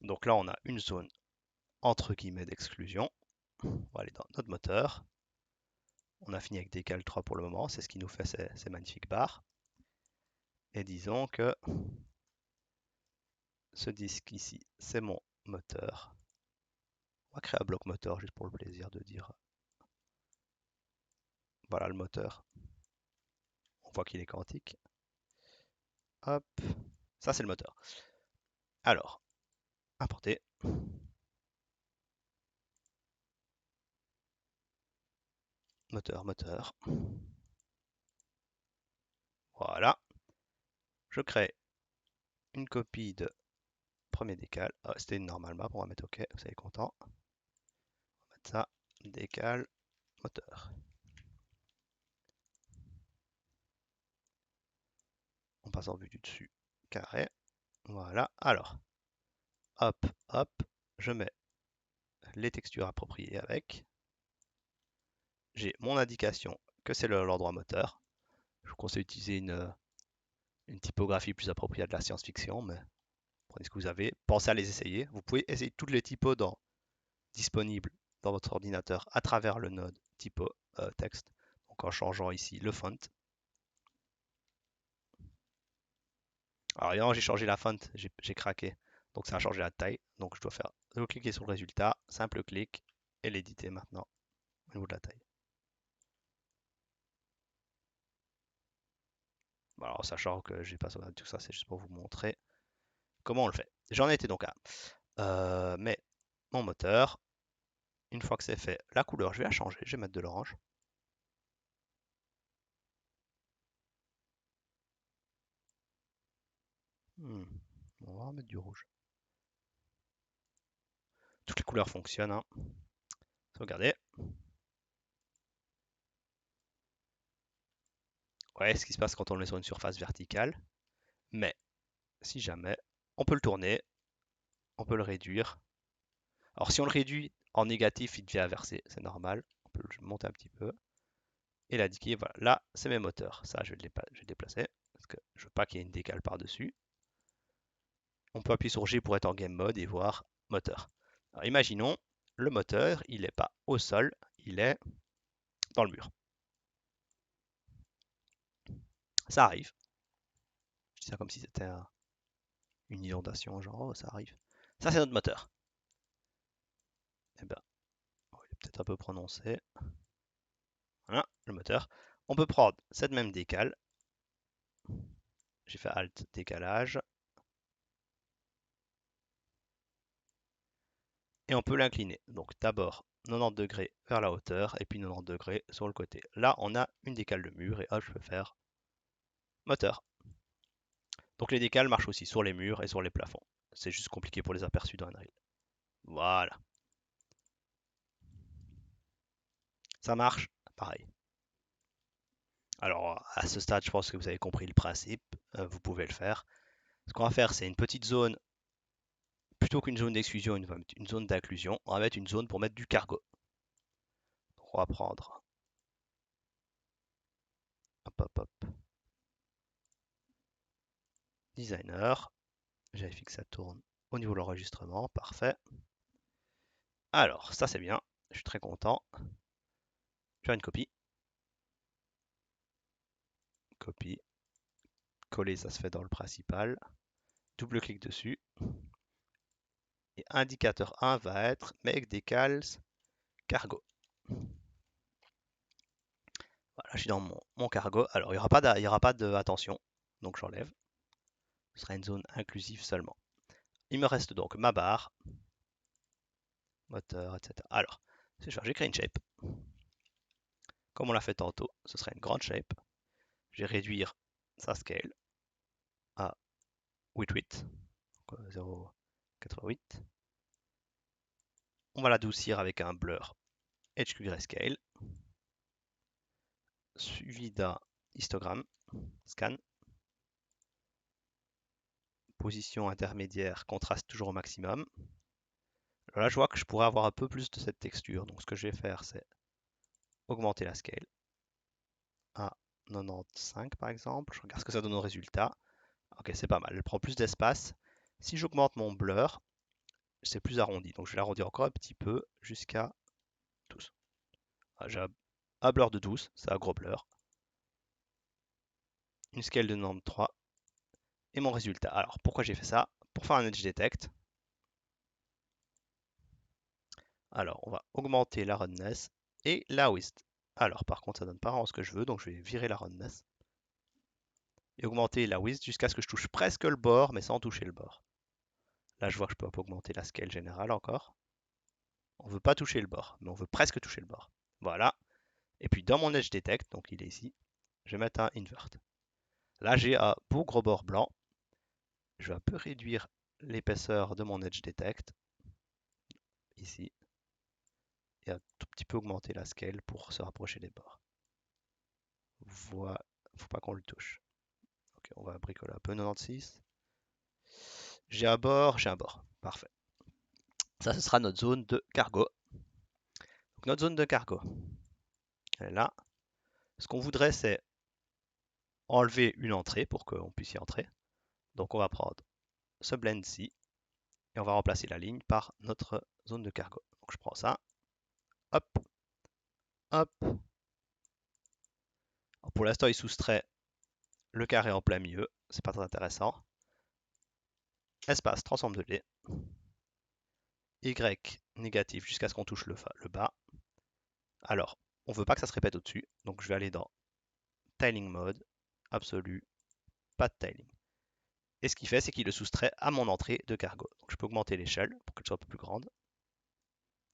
Donc là, on a une zone entre guillemets d'exclusion. On va aller dans notre moteur. On a fini avec décal 3 pour le moment. C'est ce qui nous fait ces magnifiques barres. Et disons que ce disque ici, c'est mon moteur. On va créer un bloc moteur juste pour le plaisir de dire voilà le moteur. On voit qu'il est quantique. Hop, ça c'est le moteur. Alors, importer. Moteur. Voilà. Je crée une copie de premier décal. Ah, c'était une normale map, on va mettre OK, vous savez content. On va mettre ça, décal, moteur. On passe en vue du dessus, carré. Voilà, alors, hop, je mets les textures appropriées avec. J'ai mon indication que c'est l'endroit moteur. Je vous conseille d'utiliser une typographie plus appropriée à de la science-fiction, mais prenez ce que vous avez. Pensez à les essayer. Vous pouvez essayer toutes les typos disponibles dans votre ordinateur à travers le node typo texte. Donc en changeant ici le font. Alors évidemment, j'ai changé la font, j'ai craqué. Donc ça a changé la taille. Donc je dois faire cliquer sur le résultat, simple clic, et l'éditer maintenant au niveau de la taille. Alors sachant que j'ai pas sauvegardé tout ça, c'est juste pour vous montrer comment on le fait. J'en étais donc à mais mon moteur. Une fois que c'est fait, la couleur, je vais la changer. Je vais mettre de l'orange. On va mettre du rouge. Toutes les couleurs fonctionnent. Hein. Regardez. Ouais, ce qui se passe quand on le met sur une surface verticale. Mais si jamais, on peut le tourner, on peut le réduire. Alors si on le réduit en négatif, il devient inversé, c'est normal. On peut le monter un petit peu. Et l'indiquer, voilà, là, c'est mes moteurs. Ça, je vais le déplacer, parce que je veux pas qu'il y ait une décale par-dessus. On peut appuyer sur G pour être en game mode et voir moteur. Alors imaginons, le moteur, il n'est pas au sol, il est dans le mur. Ça arrive. Je dis ça comme si c'était une inondation, genre, oh, ça arrive. Ça, c'est notre moteur. Eh ben, oh, il est peut-être un peu prononcé. Voilà, le moteur. On peut prendre cette même décale. J'ai fait Alt décalage. Et on peut l'incliner. Donc d'abord 90 degrés vers la hauteur et puis 90 degrés sur le côté. Là, on a une décale de mur et hop, je peux faire moteur. Donc les décales marchent aussi sur les murs et sur les plafonds. C'est juste compliqué pour les aperçus dans Unreal. Voilà. Ça marche pareil. Alors à ce stade, je pense que vous avez compris le principe. Vous pouvez le faire. Ce qu'on va faire, c'est une petite zone, plutôt qu'une zone d'exclusion, une zone d'inclusion. On va mettre une zone pour mettre du cargo. Donc on va prendre. Hop. Designer. Vérifie que ça tourne au niveau de l'enregistrement. Parfait. Alors, ça c'est bien. Je suis très content. Je vais faire une copie. Copie. Coller, ça se fait dans le principal. Double-clic dessus. Et indicateur 1 va être make decals cargo. Voilà, je suis dans mon cargo. Alors, il n'y aura pas de attention. Donc, j'enlève. Ce sera une zone inclusive seulement. Il me reste donc ma barre, moteur, etc. Alors, c'est faire, j'ai créé une shape. Comme on l'a fait tantôt, ce serait une grande shape. Je vais réduire sa scale à 8.8, 0.88. On va l'adoucir avec un blur HQ Grayscale, suivi d'un histogramme, scan, position intermédiaire, contraste toujours au maximum. Alors là, je vois que je pourrais avoir un peu plus de cette texture, donc ce que je vais faire, c'est augmenter la scale à 95 par exemple. Je regarde ce que ça donne au résultat. Ok, c'est pas mal, elle prend plus d'espace. Si j'augmente mon blur, c'est plus arrondi, donc je vais l'arrondir encore un petit peu jusqu'à 12. Ah, j'ai un blur de 12, c'est un gros blur. Une scale de 93 et mon résultat. Alors pourquoi j'ai fait ça? Pour faire un edge detect. Alors on va augmenter la roundness et la width. Alors par contre ça donne pas vraiment ce que je veux, donc je vais virer la roundness et augmenter la width jusqu'à ce que je touche presque le bord, mais sans toucher le bord. Là je vois que je peux un peu augmenter la scale générale encore. On veut pas toucher le bord, mais on veut presque toucher le bord. Voilà. Et puis dans mon edge detect, donc il est ici, je vais mettre un invert. Là j'ai un beau gros bord blanc. Je vais un peu réduire l'épaisseur de mon edge detect ici et un tout petit peu augmenter la scale pour se rapprocher des bords. Voilà, faut pas qu'on le touche. Ok, on va bricoler un peu 96. J'ai un bord, j'ai un bord. Parfait. Ça, ce sera notre zone de cargo. Donc, notre zone de cargo, elle est là. Ce qu'on voudrait, c'est enlever une entrée pour qu'on puisse y entrer. Donc, on va prendre ce blend ci et on va remplacer la ligne par notre zone de cargo. Donc, je prends ça. Hop, hop. Alors, pour l'instant, il soustrait le carré en plein milieu. C'est pas très intéressant. Espace, transforme de D. Y négatif jusqu'à ce qu'on touche le bas. Alors, on veut pas que ça se répète au-dessus. Donc, je vais aller dans Tiling Mode, absolu, pas de tiling. Et ce qu'il fait, c'est qu'il le soustrait à mon entrée de cargo. Donc, je peux augmenter l'échelle pour qu'elle soit un peu plus grande.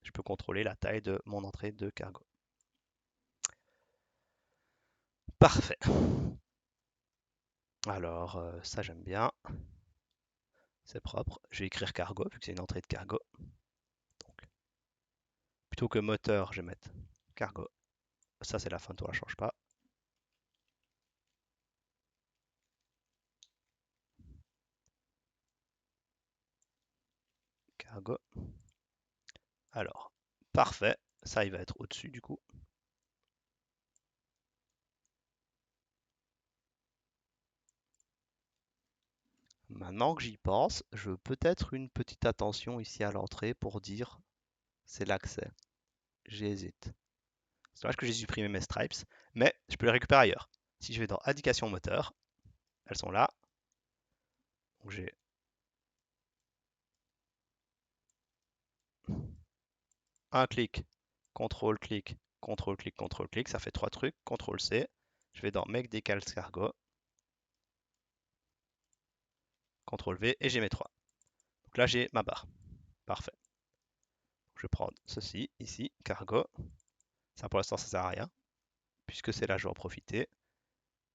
Je peux contrôler la taille de mon entrée de cargo. Parfait. Alors, ça j'aime bien. C'est propre. Je vais écrire cargo, vu que c'est une entrée de cargo. Donc, plutôt que moteur, je vais mettre cargo. Ça, c'est la fin, on la change pas. Cargo. Alors, parfait. Ça, il va être au-dessus du coup. Maintenant que j'y pense, je veux peut-être une petite attention ici à l'entrée pour dire c'est l'accès. J'hésite. C'est dommage que j'ai supprimé mes stripes, mais je peux les récupérer ailleurs. Si je vais dans indication moteur, elles sont là. Donc j'ai un clic, CTRL-clic, CTRL-clic, CTRL-clic, ça fait trois trucs, CTRL-C. Je vais dans Make Decal Cargo, CTRL-V et j'ai mes trois. Donc là j'ai ma barre. Parfait. Je vais prendre ceci, ici, Cargo. Ça pour l'instant ça sert à rien. Puisque c'est là, je vais en profiter.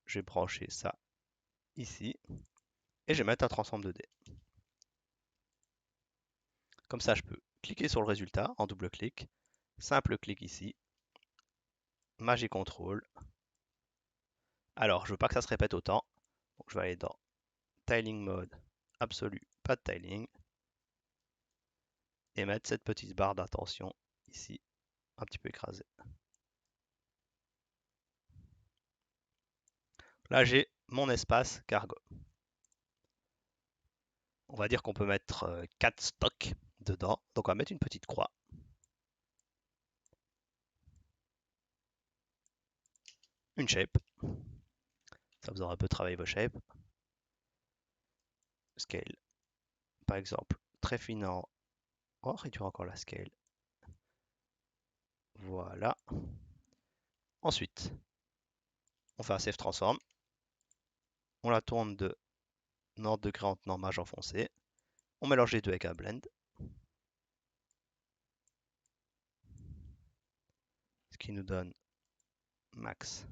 Je vais brancher ça ici. Et je vais mettre un transform 2D. Comme ça, je peux cliquer sur le résultat en double clic. Simple clic ici. Magic Control. Alors, je veux pas que ça se répète autant. Donc, je vais aller dans Tiling Mode, absolu, pas de tiling. Et mettre cette petite barre d'attention ici, un petit peu écrasée. Là, j'ai mon espace cargo. On va dire qu'on peut mettre 4 stocks dedans. Donc, on va mettre une petite croix. Une shape. Ça vous aura un peu travaillé vos shapes. Scale. Par exemple, très finement. On va réduire encore la scale. Voilà. Ensuite, on fait un save transform. On la tourne de 90 degrés en tenant mage enfoncé. On mélange les deux avec un blend. ce qui nous donne max.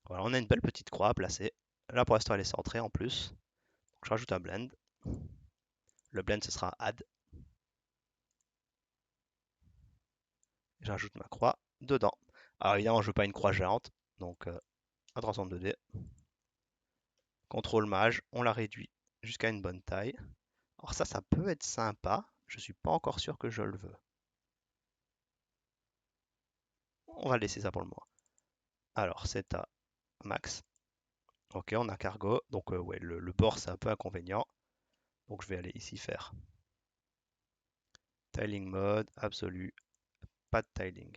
Voilà, on a une belle petite croix à placer. Là, pour l'instant, elle est centrée en plus. Donc, je rajoute un blend. Le blend, ce sera add. J'ajoute ma croix dedans. Alors, évidemment, je veux pas une croix géante. Donc, un 362D. CTRL Maj, on la réduit jusqu'à une bonne taille. Alors ça peut être sympa. Je suis pas encore sûr que je le veux. On va laisser ça pour le moment. Alors, c'est à max. Ok, on a cargo. Donc, ouais, le bord, c'est un peu inconvénient. Donc, je vais aller ici faire tiling mode, absolu, pas de tiling.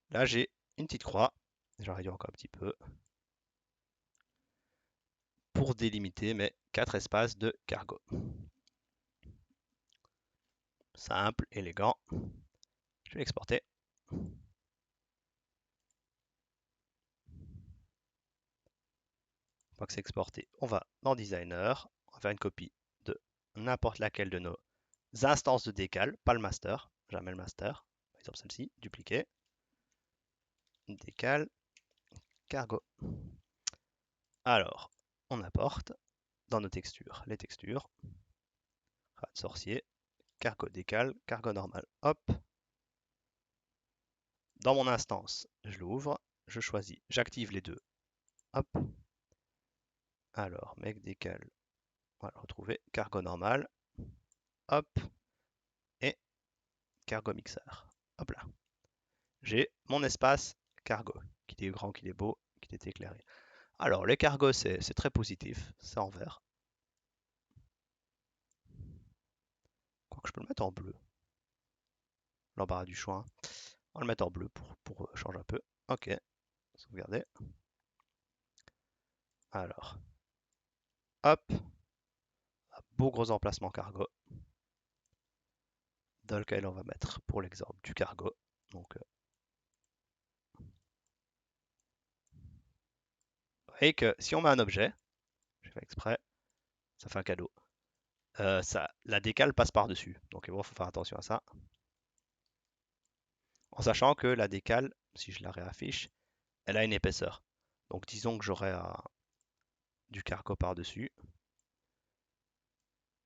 Là, j'ai une petite croix. J'en réduis encore un petit peu. Pour délimiter mes 4 espaces de cargo. Simple, élégant. Je vais l'exporter. Une fois que c'est exporté, on va dans Designer. On va faire une copie de n'importe laquelle de nos instances de décal, pas le master. Jamais le master. Par exemple celle-ci, dupliquer. Décal, cargo. Alors, on apporte dans nos textures les textures. Rat sorcier, cargo décal, cargo normal. Hop. Dans mon instance, je l'ouvre, je choisis, j'active les deux. Hop. Alors, mec décal, on va le retrouver. Cargo normal. Hop. Et cargo mixer. Hop là. J'ai mon espace cargo, qu'il est grand, qu'il est beau, qu'il est éclairé. Alors, les cargos, c'est très positif, c'est en vert. Quoique je peux le mettre en bleu. L'embarras du choix. On va le mettre en bleu pour changer un peu. Ok, sauvegarder. Alors, hop, un beau gros emplacement cargo, dans lequel on va mettre, pour l'exemple, du cargo. Donc, vous voyez que si on met un objet, je fais exprès, ça fait un cadeau. La décale passe par-dessus. Donc, il faut faire attention à ça. En sachant que la décale, si je la réaffiche, elle a une épaisseur. Donc, disons que j'aurai du cargo par-dessus.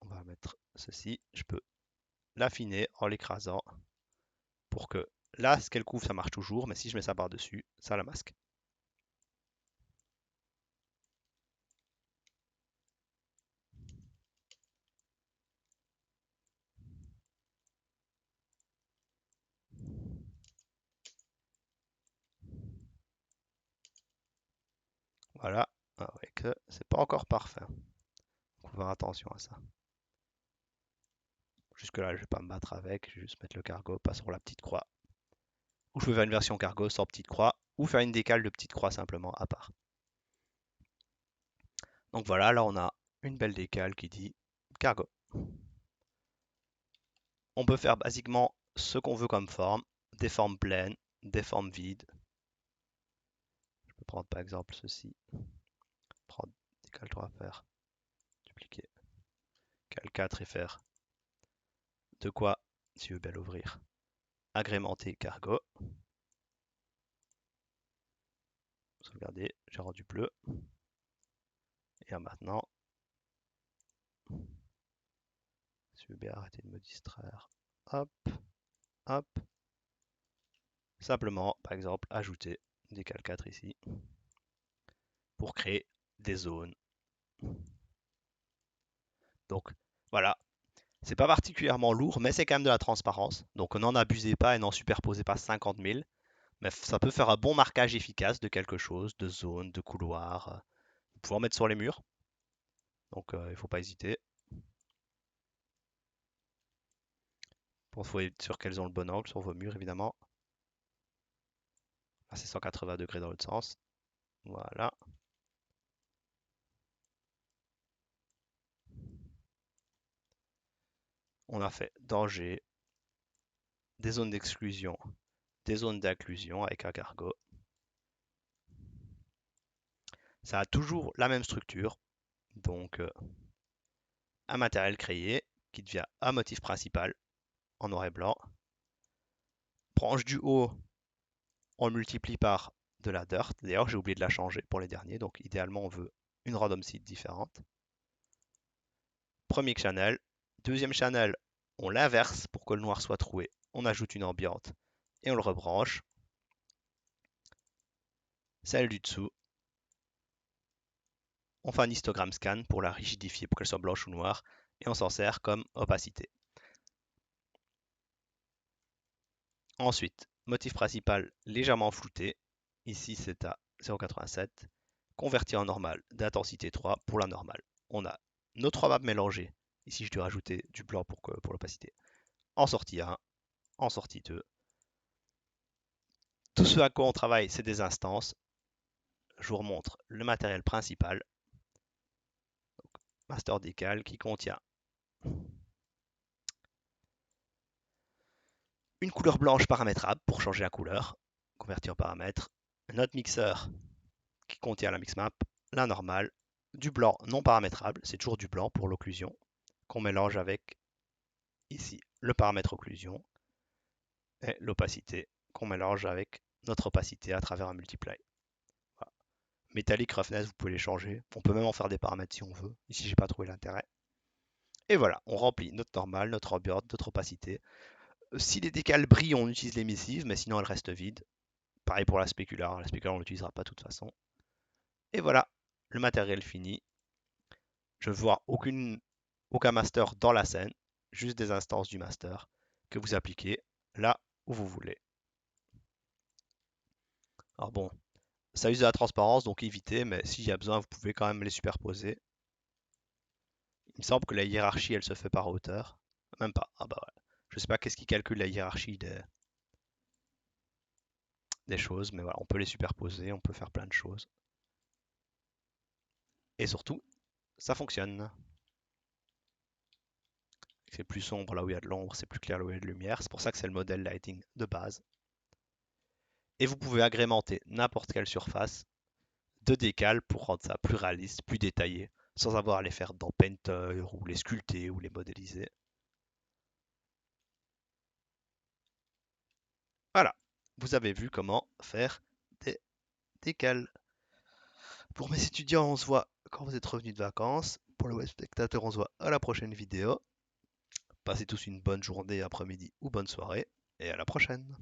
On va mettre ceci. Je peux l'affiner en l'écrasant pour que là, ce qu'elle couvre, ça marche toujours. Mais si je mets ça par-dessus, ça la masque. Voilà. Ah ouais, que c'est pas encore parfait. Donc, faut faire attention à ça. Jusque là, je vais pas me battre avec. Je vais juste mettre le cargo, pas sur la petite croix. Ou je peux faire une version cargo sans petite croix. Ou faire une décale de petite croix simplement à part. Donc voilà, là on a une belle décale qui dit cargo. On peut faire basiquement ce qu'on veut comme forme, des formes pleines, des formes vides. Je peux prendre par exemple ceci, prendre décale 3 faire, dupliquer, cal 4 et faire de quoi, si je veux bien l'ouvrir, agrémenter cargo. Sauvegarder, j'ai rendu bleu. Et maintenant, si je veux bien arrêter de me distraire, hop, hop. Simplement, par exemple, ajouter des cal 4 ici pour créer des zones. Donc voilà, c'est pas particulièrement lourd, mais c'est quand même de la transparence. Donc n'en abusez pas et n'en superposez pas 50 000. Mais ça peut faire un bon marquage efficace de quelque chose, de zone, de couloir. Vous pouvez en mettre sur les murs. Donc il ne faut pas hésiter. Il faut être sûr qu'elles ont le bon angle sur vos murs, évidemment. Là, c'est 180 degrés dans l'autre sens. Voilà. On a fait danger, des zones d'exclusion, des zones d'inclusion avec un cargo. Ça a toujours la même structure. Donc un matériel créé qui devient un motif principal en noir et blanc. branche du haut, on le multiplie par de la dirt. D'ailleurs, j'ai oublié de la changer pour les derniers, donc idéalement, on veut une random seed différente. Premier channel. Deuxième channel, on l'inverse pour que le noir soit troué. On ajoute une ambiante et on le rebranche. Celle du dessous, on fait un histogramme scan pour la rigidifier pour qu'elle soit blanche ou noire et on s'en sert comme opacité. Ensuite, motif principal légèrement flouté. Ici, c'est à 0,87. Converti en normal d'intensité 3 pour la normale. On a nos trois maps mélangées. Ici, je dois rajouter du blanc pour l'opacité. En sortie 1, en sortie 2. Tout ce à quoi on travaille, c'est des instances. Je vous remontre le matériel principal. Master Decal qui contient une couleur blanche paramétrable pour changer la couleur, convertie en paramètres. Notre mixeur qui contient la mix map, la normale, du blanc non paramétrable, c'est toujours du blanc pour l'occlusion, qu'on mélange avec ici le paramètre occlusion et l'opacité qu'on mélange avec notre opacité à travers un multiply. Voilà. Metallic, roughness, vous pouvez les changer. On peut même en faire des paramètres si on veut. Ici, j'ai pas trouvé l'intérêt. Et voilà, on remplit notre normale, notre ambient, notre opacité. Si les décals brillent, on utilise l'émissive, mais sinon elle reste vide. Pareil pour la spécular. La spécular, on l'utilisera pas de toute façon. Et voilà, le matériel fini. Je ne vois aucun master dans la scène, juste des instances du master que vous appliquez là où vous voulez. Alors bon, ça use de la transparence, donc évitez, mais s'il y a besoin, vous pouvez quand même les superposer. Il me semble que la hiérarchie, elle se fait par hauteur. Même pas. Ah bah ouais. Je sais pas qu'est-ce qui calcule la hiérarchie des choses, mais voilà, on peut les superposer, on peut faire plein de choses. Et surtout, ça fonctionne. C'est plus sombre là où il y a de l'ombre, c'est plus clair là où il y a de lumière. C'est pour ça que c'est le modèle lighting de base. Et vous pouvez agrémenter n'importe quelle surface de décal pour rendre ça plus réaliste, plus détaillé, sans avoir à les faire dans Painter ou les sculpter ou les modéliser. Voilà, vous avez vu comment faire des décals. Pour mes étudiants, on se voit quand vous êtes revenus de vacances. Pour le web spectateur, on se voit à la prochaine vidéo. Passez tous une bonne journée, après-midi ou bonne soirée, et à la prochaine.